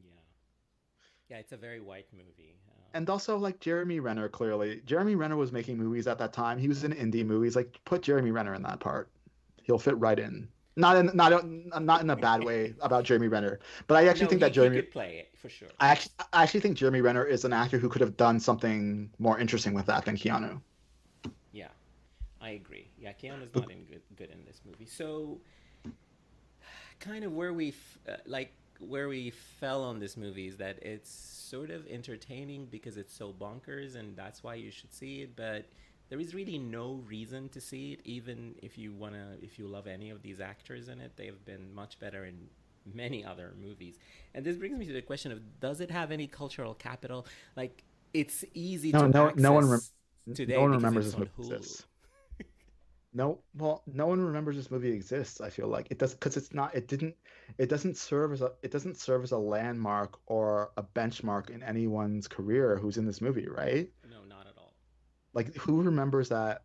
Yeah, it's a very white movie. And also like Jeremy Renner, clearly. Jeremy Renner was making movies at that time. He was in indie movies. Like put Jeremy Renner in that part. He'll fit right in. Not in a bad way about Jeremy Renner, but I actually No, think he, that he could play it for sure. I actually think Jeremy Renner is an actor who could have done something more interesting with that than Keanu. Yeah, I agree. Yeah, Keanu's not in good in this movie. So, kind of where we fell on this movie is that it's sort of entertaining because it's so bonkers, and that's why you should see it. But there is really no reason to see it, even if you love any of these actors in it. They've been much better in many other movies. And this brings me to the question of, does it have any cultural capital? Like, it's easy to access today no one because remembers it's this on movie Hulu. exists. No one remembers this movie exists. I feel like it does because it doesn't serve as a landmark or a benchmark in anyone's career who's in this movie, right? No, not at all. Like who remembers that?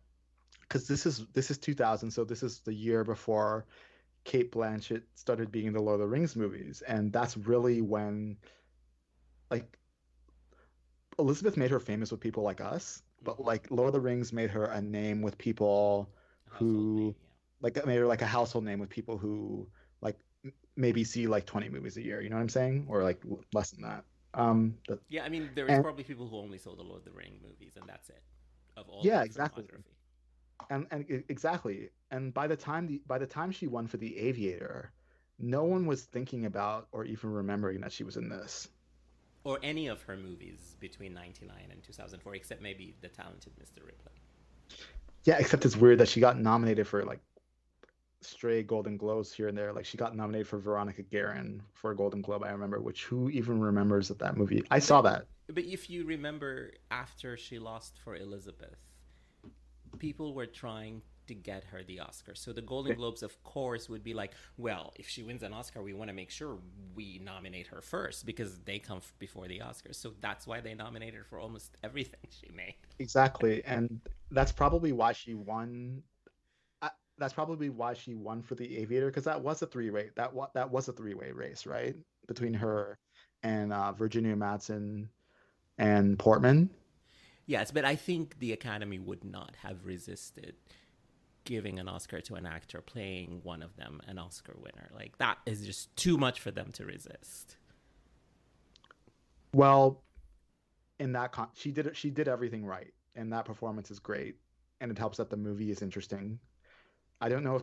Because this is 2000, so this is the year before Cate Blanchett started being in the Lord of the Rings movies, and that's really when like Elizabeth made her famous with people like us, but like Lord of the Rings made her a name with people Household name, who like made her like a household name with people who like maybe see like 20 movies a year, you know what I'm saying? Or like less than that. yeah. I mean, there is And probably people who only saw the Lord of the Ring movies, and that's it of all yeah, their exactly. filmography. Exactly. And by the time she won for The Aviator, no one was thinking about or even remembering that she was in this. Or any of her movies between 99 and 2004, except maybe The Talented Mr. Ripley. Yeah, except it's weird that she got nominated for like stray Golden Globes here and there. Like she got nominated for Veronica Guerin for a Golden Globe, I remember, which who even remembers that movie? I saw that. But if you remember, after she lost for Elizabeth, people were trying to get her the Oscar. So the Golden Globes, of course, would be like, well, if she wins an Oscar, we want to make sure we nominate her first because they come before the Oscars. So that's why they nominated her for almost everything she made. Exactly. And that's probably why she won. That's probably why she won for The Aviator because that was a three-way that was a three-way race, right? Between her and Virginia Madsen and Portman. Yes, but I think the Academy would not have resisted giving an Oscar to an actor playing one of them an Oscar winner. Like that is just too much for them to resist. Well, in that she did everything right, and that performance is great, and it helps that the movie is interesting. I don't know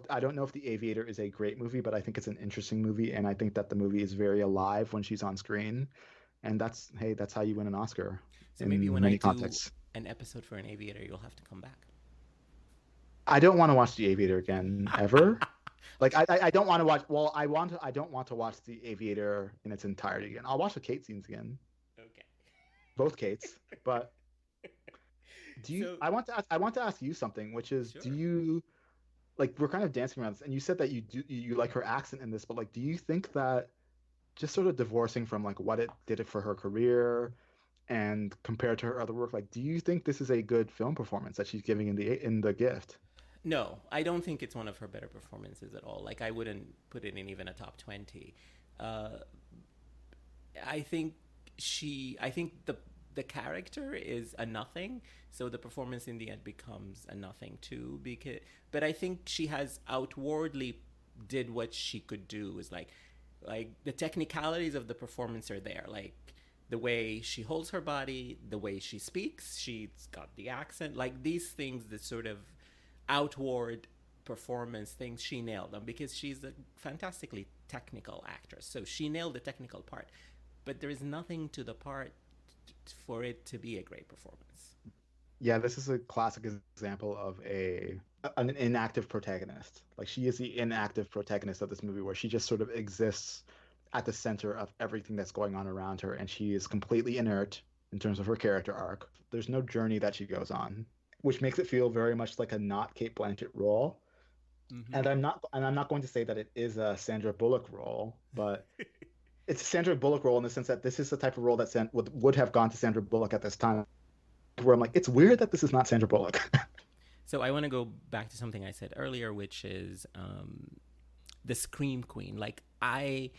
if The Aviator is a great movie, but I think it's an interesting movie, and I think that the movie is very alive when she's on screen, and that's how you win an Oscar So maybe in when many I do contexts. an episode for an Aviator, you'll have to come back. I don't want to watch The Aviator again ever. Like I don't want to watch. Well, I don't want to watch The Aviator in its entirety again. I'll watch the Kate scenes again, Okay. both Kates. But do you? So- I want to ask you something, which is, Sure. do you like we're kind of dancing around this, and you said that you like her accent in this, but like, do you think that just sort of divorcing from like what it did for her career and compared to her other work, like, do you think this is a good film performance that she's giving in the Gift? No, I don't think it's one of her better performances at all. Like I wouldn't put it in even a top 20. I think the character is a nothing, so the performance in the end becomes a nothing too. But I think she has outwardly did what she could do. Is like the technicalities of the performance are there. Like the way she holds her body, the way she speaks, she's got the accent. Like these things, the sort of outward performance things, she nailed them because she's a fantastically technical actress. So she nailed the technical part, but there is nothing to the part for it to be a great performance. Yeah, this is a classic example of an inactive protagonist. Like she is the inactive protagonist of this movie where she just sort of exists at the center of everything that's going on around her, and she is completely inert in terms of her character arc. There's no journey that she goes on, which makes it feel very much like a not Cate Blanchett role. Mm-hmm. And I'm not going to say that it is a Sandra Bullock role, but it's a Sandra Bullock role in the sense that this is the type of role that would have gone to Sandra Bullock at this time. Where I'm like, it's weird that this is not Sandra Bullock. So I want to go back to something I said earlier, which is the Scream Queen. Like I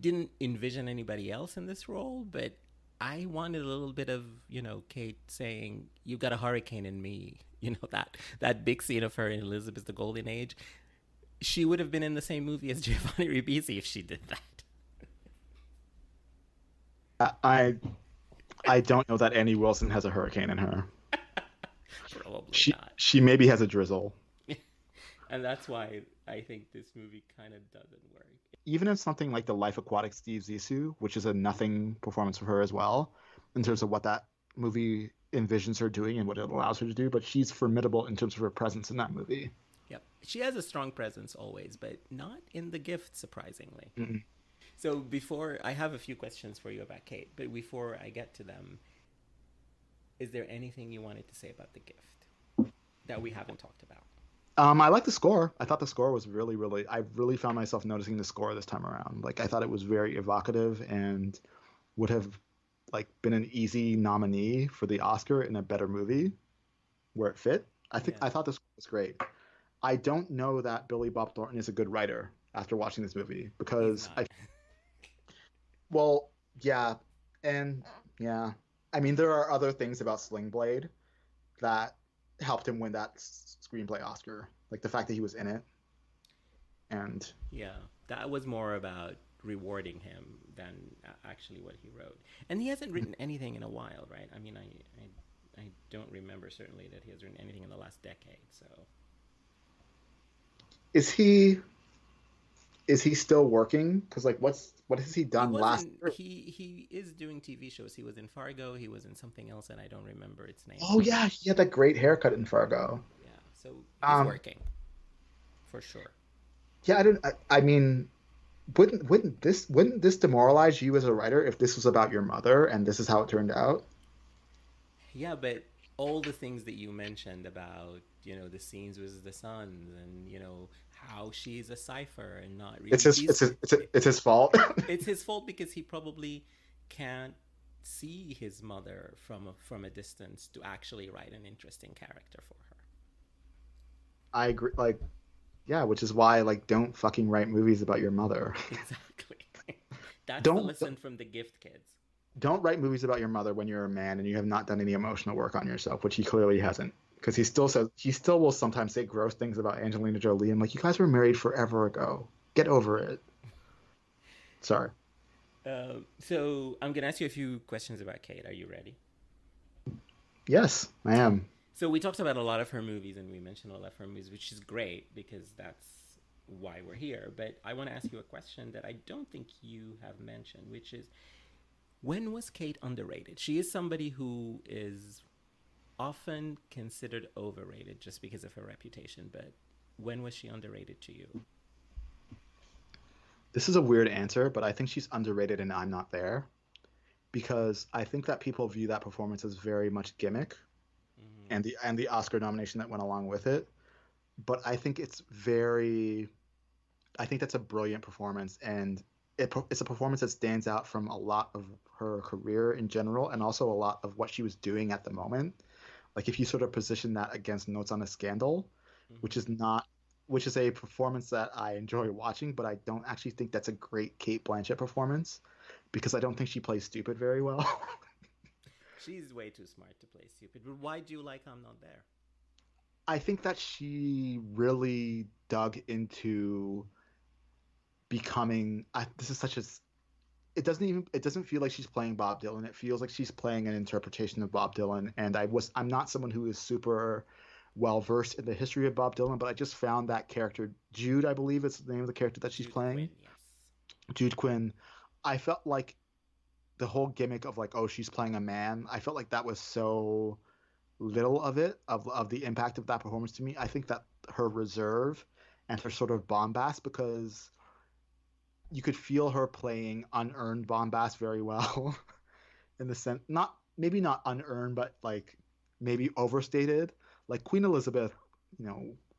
didn't envision anybody else in this role, but I wanted a little bit of, Cate saying, "You've got a hurricane in me." That big scene of her in Elizabeth the Golden Age. She would have been in the same movie as Giovanni Ribisi if she did that. I don't know that Annie Wilson has a hurricane in her. Probably not. She maybe has a drizzle. And that's why I think this movie kind of doesn't work. Even if something like The Life Aquatic Steve Zissou, which is a nothing performance for her as well, in terms of what that movie envisions her doing and what it allows her to do, but she's formidable in terms of her presence in that movie. Yep. She has a strong presence always, but not in The Gift, surprisingly. Mm-mm. So I have a few questions for you about Cate, but before I get to them, is there anything you wanted to say about The Gift that we haven't talked about? I like the score. I thought the score was I really found myself noticing the score this time around. Like, I thought it was very evocative and would have been an easy nominee for the Oscar in a better movie where it fit. I thought this was great. I don't know that Billy Bob Thornton is a good writer after watching this movie because I mean, there are other things about Sling Blade that helped him win that screenplay Oscar, like the fact that he was in it. And yeah, that was more about rewarding him than actually what he wrote. And he hasn't written anything in a while, right? I mean, I don't remember certainly that he has written anything in the last decade. So is he still working? Because what has he done last year? He is doing TV shows. He was in Fargo. He was in something else, and I don't remember its name. Oh yeah, he had that great haircut in Fargo. Yeah, so he's working for sure. Yeah, I mean, wouldn't this demoralize you as a writer if this was about your mother and this is how it turned out? Yeah, but all the things that you mentioned about the scenes with the sons and how she's a cipher and not really. It's his fault. It's his fault because he probably can't see his mother from a distance to actually write an interesting character for her. I agree. Which is why don't fucking write movies about your mother. Exactly. That's the lesson from The Gift, kids. Don't write movies about your mother when you're a man and you have not done any emotional work on yourself, which he clearly hasn't. Because he still will sometimes say gross things about Angelina Jolie. I'm like, you guys were married forever ago. Get over it. Sorry. So I'm gonna ask you a few questions about Cate. Are you ready? Yes, I am. So we talked about a lot of her movies, and we mentioned a lot of her movies, which is great because that's why we're here. But I want to ask you a question that I don't think you have mentioned, which is, when was Cate underrated? She is somebody who is often considered overrated just because of her reputation, but when was she underrated to you? This is a weird answer, but I think she's underrated and I'm not there because I think that people view that performance as very much gimmick and the Oscar nomination that went along with it. But I think that's a brilliant performance, and it's a performance that stands out from a lot of her career in general and also a lot of what she was doing at the moment. Like if you sort of position that against Notes on a Scandal, which is a performance that I enjoy watching, but I don't actually think that's a great Cate Blanchett performance because I don't think she plays stupid very well. She's way too smart to play stupid. But why do you like I'm Not There? I think that she really dug into becoming. It doesn't feel like she's playing Bob Dylan. It feels like she's playing an interpretation of Bob Dylan. And I'm not someone who is super well versed in the history of Bob Dylan, but I just found that character, Jude, I believe it's the name of the character that she's playing. Quinn, yes. Jude Quinn. I felt like the whole gimmick of she's playing a man. I felt like that was so little of the impact of that performance to me. I think that her reserve and her sort of bombast, because you could feel her playing unearned bombast very well in the sense, maybe not unearned, but maybe overstated. Like Queen Elizabeth,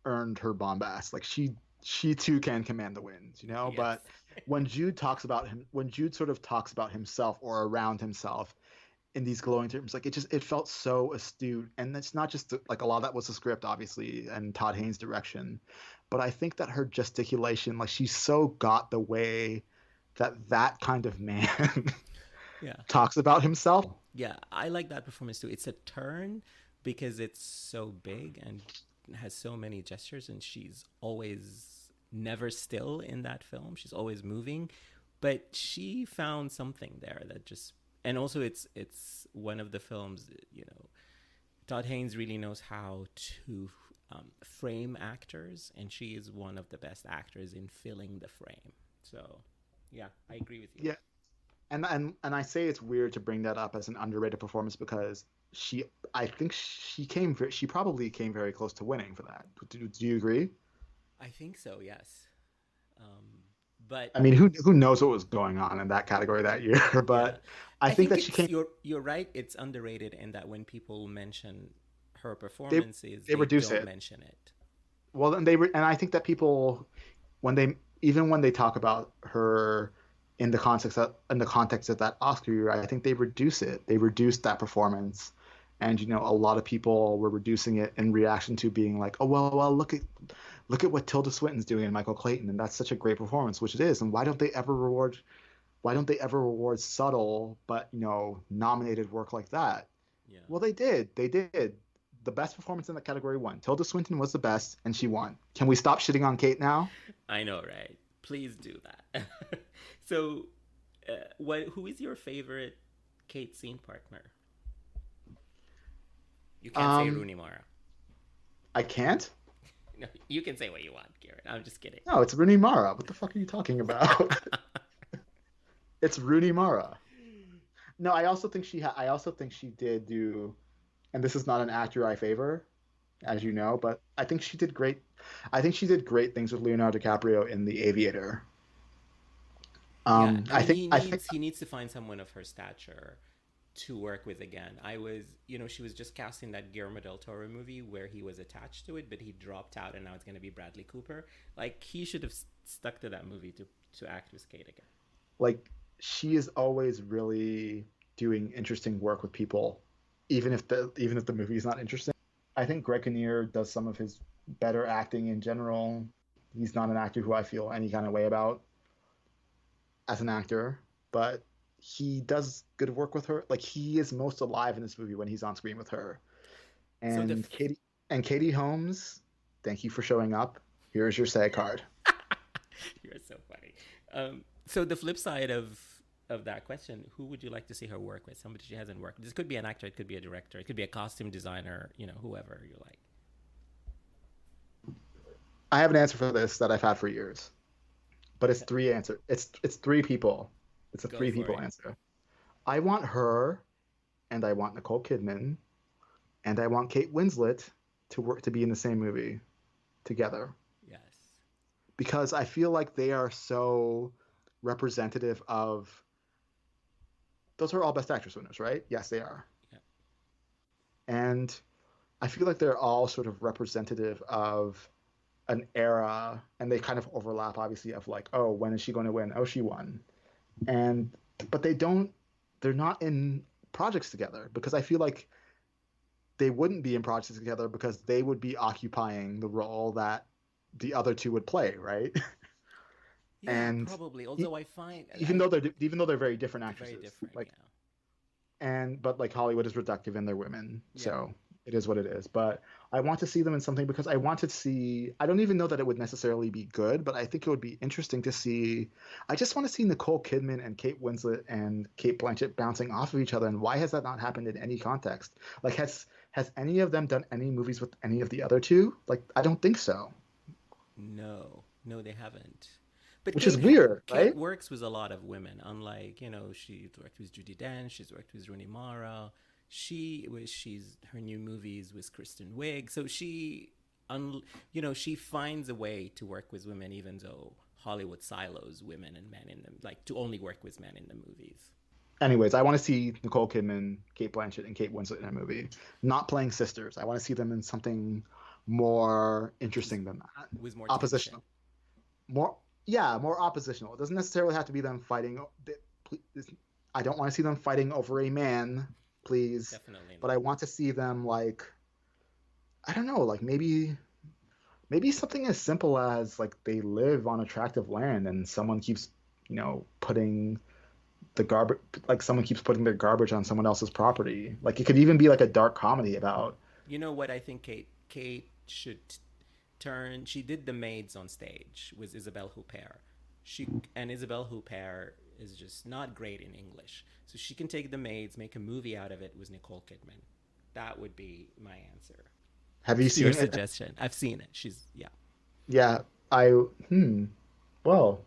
earned her bombast. Like she she too can command the winds, you know. Yes. But when Jude talks about him, when Jude sort of talks about himself or around himself in these glowing terms, like it felt so astute. And it's not just like a lot of that was the script, obviously, and Todd Haynes' direction, but I think that her gesticulation, like she so got the way that kind of man Yeah. talks about himself. Yeah, I like that performance too. It's a turn because it's so big and has so many gestures, and she's always never still in that film. She's always moving, but she found something there that just, and also it's one of the films, you know, Todd Haynes really knows how to frame actors, and she is one of the best actors in filling the frame. So, yeah, I agree with you. Yeah. And I say it's weird to bring that up as an underrated performance because I think she probably came very close to winning for that. Do you agree? I think so, yes. But I mean, who knows what was going on in that category that year? But yeah, I think that she it's- came. You're right. It's underrated in that when people mention her performances, they reduce don't it. mention it. Well, and I think that people when they talk about her in the context of that Oscar year, I think they reduce it. They reduce that performance, and you know, a lot of people were reducing it in reaction to being like, oh well, look at what Tilda Swinton's doing in Michael Clayton, and that's such a great performance, which it is. And why don't they ever reward subtle but you know nominated work like that? Yeah. Well, they did. They did. The best performance in that category won. Tilda Swinton was the best, and she won. Can we stop shitting on Kate now? I know, right? Please do that. So, who is your favorite Kate scene partner? You can't say Rooney Mara. I can't. No, you can say what you want, Garrett. I'm just kidding. No, it's Rooney Mara. What the fuck are you talking about? It's Rooney Mara. No, I also think she did do, and this is not an actor I favor, as you know, but I think she did great. I think she did great things with Leonardo DiCaprio in The Aviator. Yeah, I think he needs to find someone of her stature to work with again. She was just casting that Guillermo del Toro movie where he was attached to it, but he dropped out, and now it's going to be Bradley Cooper. Like, he should have stuck to that movie to act with Kate again. like she is always really doing interesting work with people, even if the movie is not interesting. I think Greg Kinnear does some of his better acting in general. He's not an actor who I feel any kind of way about as an actor, but he does good work with her. Like, he is most alive in this movie when he's on screen with her. And Katie Holmes, thank you for showing up. Here's your SAG card. You're so funny. So the flip side of that question, who would you like to see her work with? Somebody she hasn't worked with. This could be an actor, it could be a director, it could be a costume designer, whoever you like. I have an answer for this that I've had for years, but it's three answers. It's three people. It's a Go three for people it. answer. I want her, and I want Nicole Kidman, and I want Kate Winslet to be in the same movie together, Yes. because I feel like they are so representative of. Those are all Best Actress winners, right? Yes, they are. Yeah. And I feel like they're all sort of representative of an era, and they kind of overlap, obviously, of like, oh, when is she going to win? Oh, she won. But they're not in projects together, because I feel like they wouldn't be in projects together because they would be occupying the role that the other two would play, right? Yeah, And probably. Although I find even though they're very different they're actresses, very different. like, yeah. but like Hollywood is reductive and they're women, Yeah. so it is what it is. But I want to see them in something because I want to see. I don't even know that it would necessarily be good, but I think it would be interesting to see. I just want to see Nicole Kidman and Kate Winslet and Cate Blanchett bouncing off of each other. And why has that not happened in any context? Like, has any of them done any movies with any of the other two? Like, I don't think so. No, they haven't. But Which is weird, Kate right? works with a lot of women. Unlike, she's worked with Judi Dench, she's worked with Rooney Mara. Her new movies with Kristen Wiig. So she finds a way to work with women, even though Hollywood silos women and men in them, like to only work with men in the movies. Anyways, I want to see Nicole Kidman, Cate Blanchett, and Kate Winslet in a movie, not playing sisters. I want to see them in something more interesting than that. With more Oppositional. tension. more, yeah, more oppositional. It doesn't necessarily have to be them fighting. I don't want to see them fighting over a man, please. Definitely But not. I want to see them like, I don't know, like maybe something as simple as like they live on a tract of land and someone keeps, putting the garbage, like someone keeps putting their garbage on someone else's property. Like it could even be like a dark comedy about. You know what I think Kate should turn. She did The Maids on stage with Isabelle Huppert. And Isabelle Huppert is just not great in English, so she can take The Maids, make a movie out of it with Nicole Kidman. That would be my answer. Have you To your seen it? suggestion? I've seen it. She's yeah. Yeah, I well,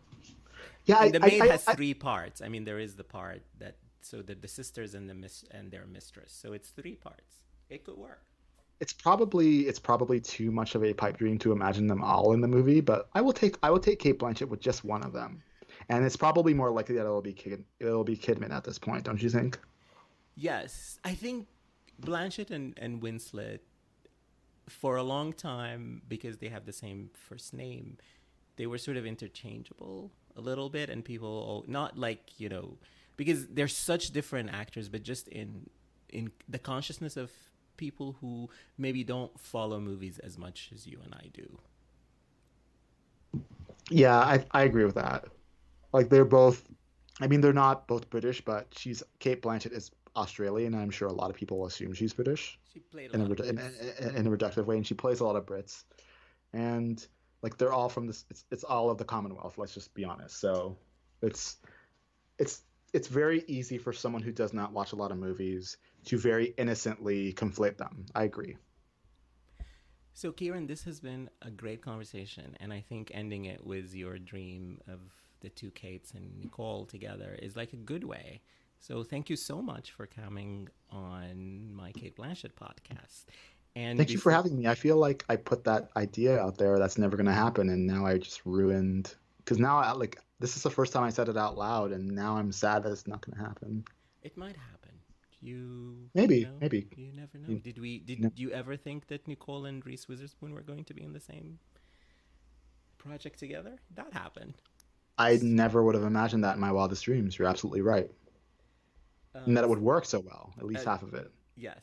yeah, And The Maid has three parts. I mean, there is the part that so the sisters and and their mistress. So it's three parts. It could work. it's probably too much of a pipe dream to imagine them all in the movie, but I will take Kate Blanchett with just one of them, and it's probably more likely that it'll be Kidman at this point, don't you think? Yes, I think Blanchett and Winslet for a long time, because they have the same first name, they were sort of interchangeable a little bit, and people not like because they're such different actors, but just in the consciousness of people who maybe don't follow movies as much as you and I do. Yeah, I agree with that. Like they're both, I mean, they're not both British, but Kate Blanchett is Australian, and I'm sure a lot of people assume she's British She played a in a, lot of redu- Brits. in a reductive way, and she plays a lot of Brits, and like they're all from this. It's all of the Commonwealth. Let's just be honest. So it's it's it's very easy for someone who does not watch a lot of movies to very innocently conflate them. I agree. So, Kieran, this has been a great conversation, and I think ending it with your dream of the two Kates and Nicole together is like a good way. So, thank you so much for coming on my Cate Blanchett podcast. And Thank you for having me. I feel like I put that idea out there that's never going to happen, and now I just ruined. Because now, this is the first time I said it out loud, and now I'm sad that it's not going to happen. It might happen. You Maybe, know, maybe. you never know. You- Did you ever think that Nicole and Reese Witherspoon were going to be in the same project together? That happened. I never would have imagined that in my wildest dreams. You're absolutely right. And that it would work so well, at least uh, half of it. Yes.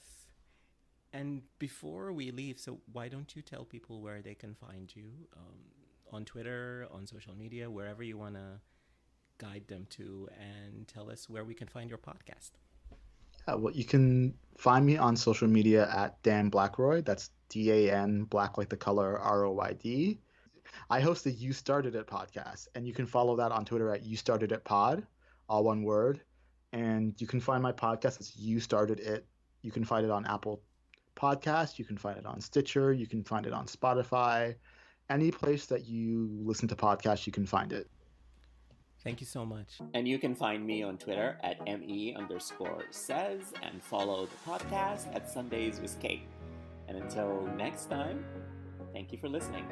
And before we leave, so why don't you tell people where they can find you on Twitter, on social media, wherever you want to guide them to, and tell us where we can find your podcast. Yeah, well, you can find me on social media at Dan Blackroyd. That's Dan, black like the color, ROYD. I host the You Started It podcast, and you can follow that on Twitter at You Started It Pod, all one word. And you can find my podcast. It's You Started It. You can find it on Apple Podcast. You can find it on Stitcher. You can find it on Spotify. Any place that you listen to podcasts, you can find it. Thank you so much. And you can find me on Twitter at ME_says and follow the podcast at Sundays with Kate. And until next time, thank you for listening.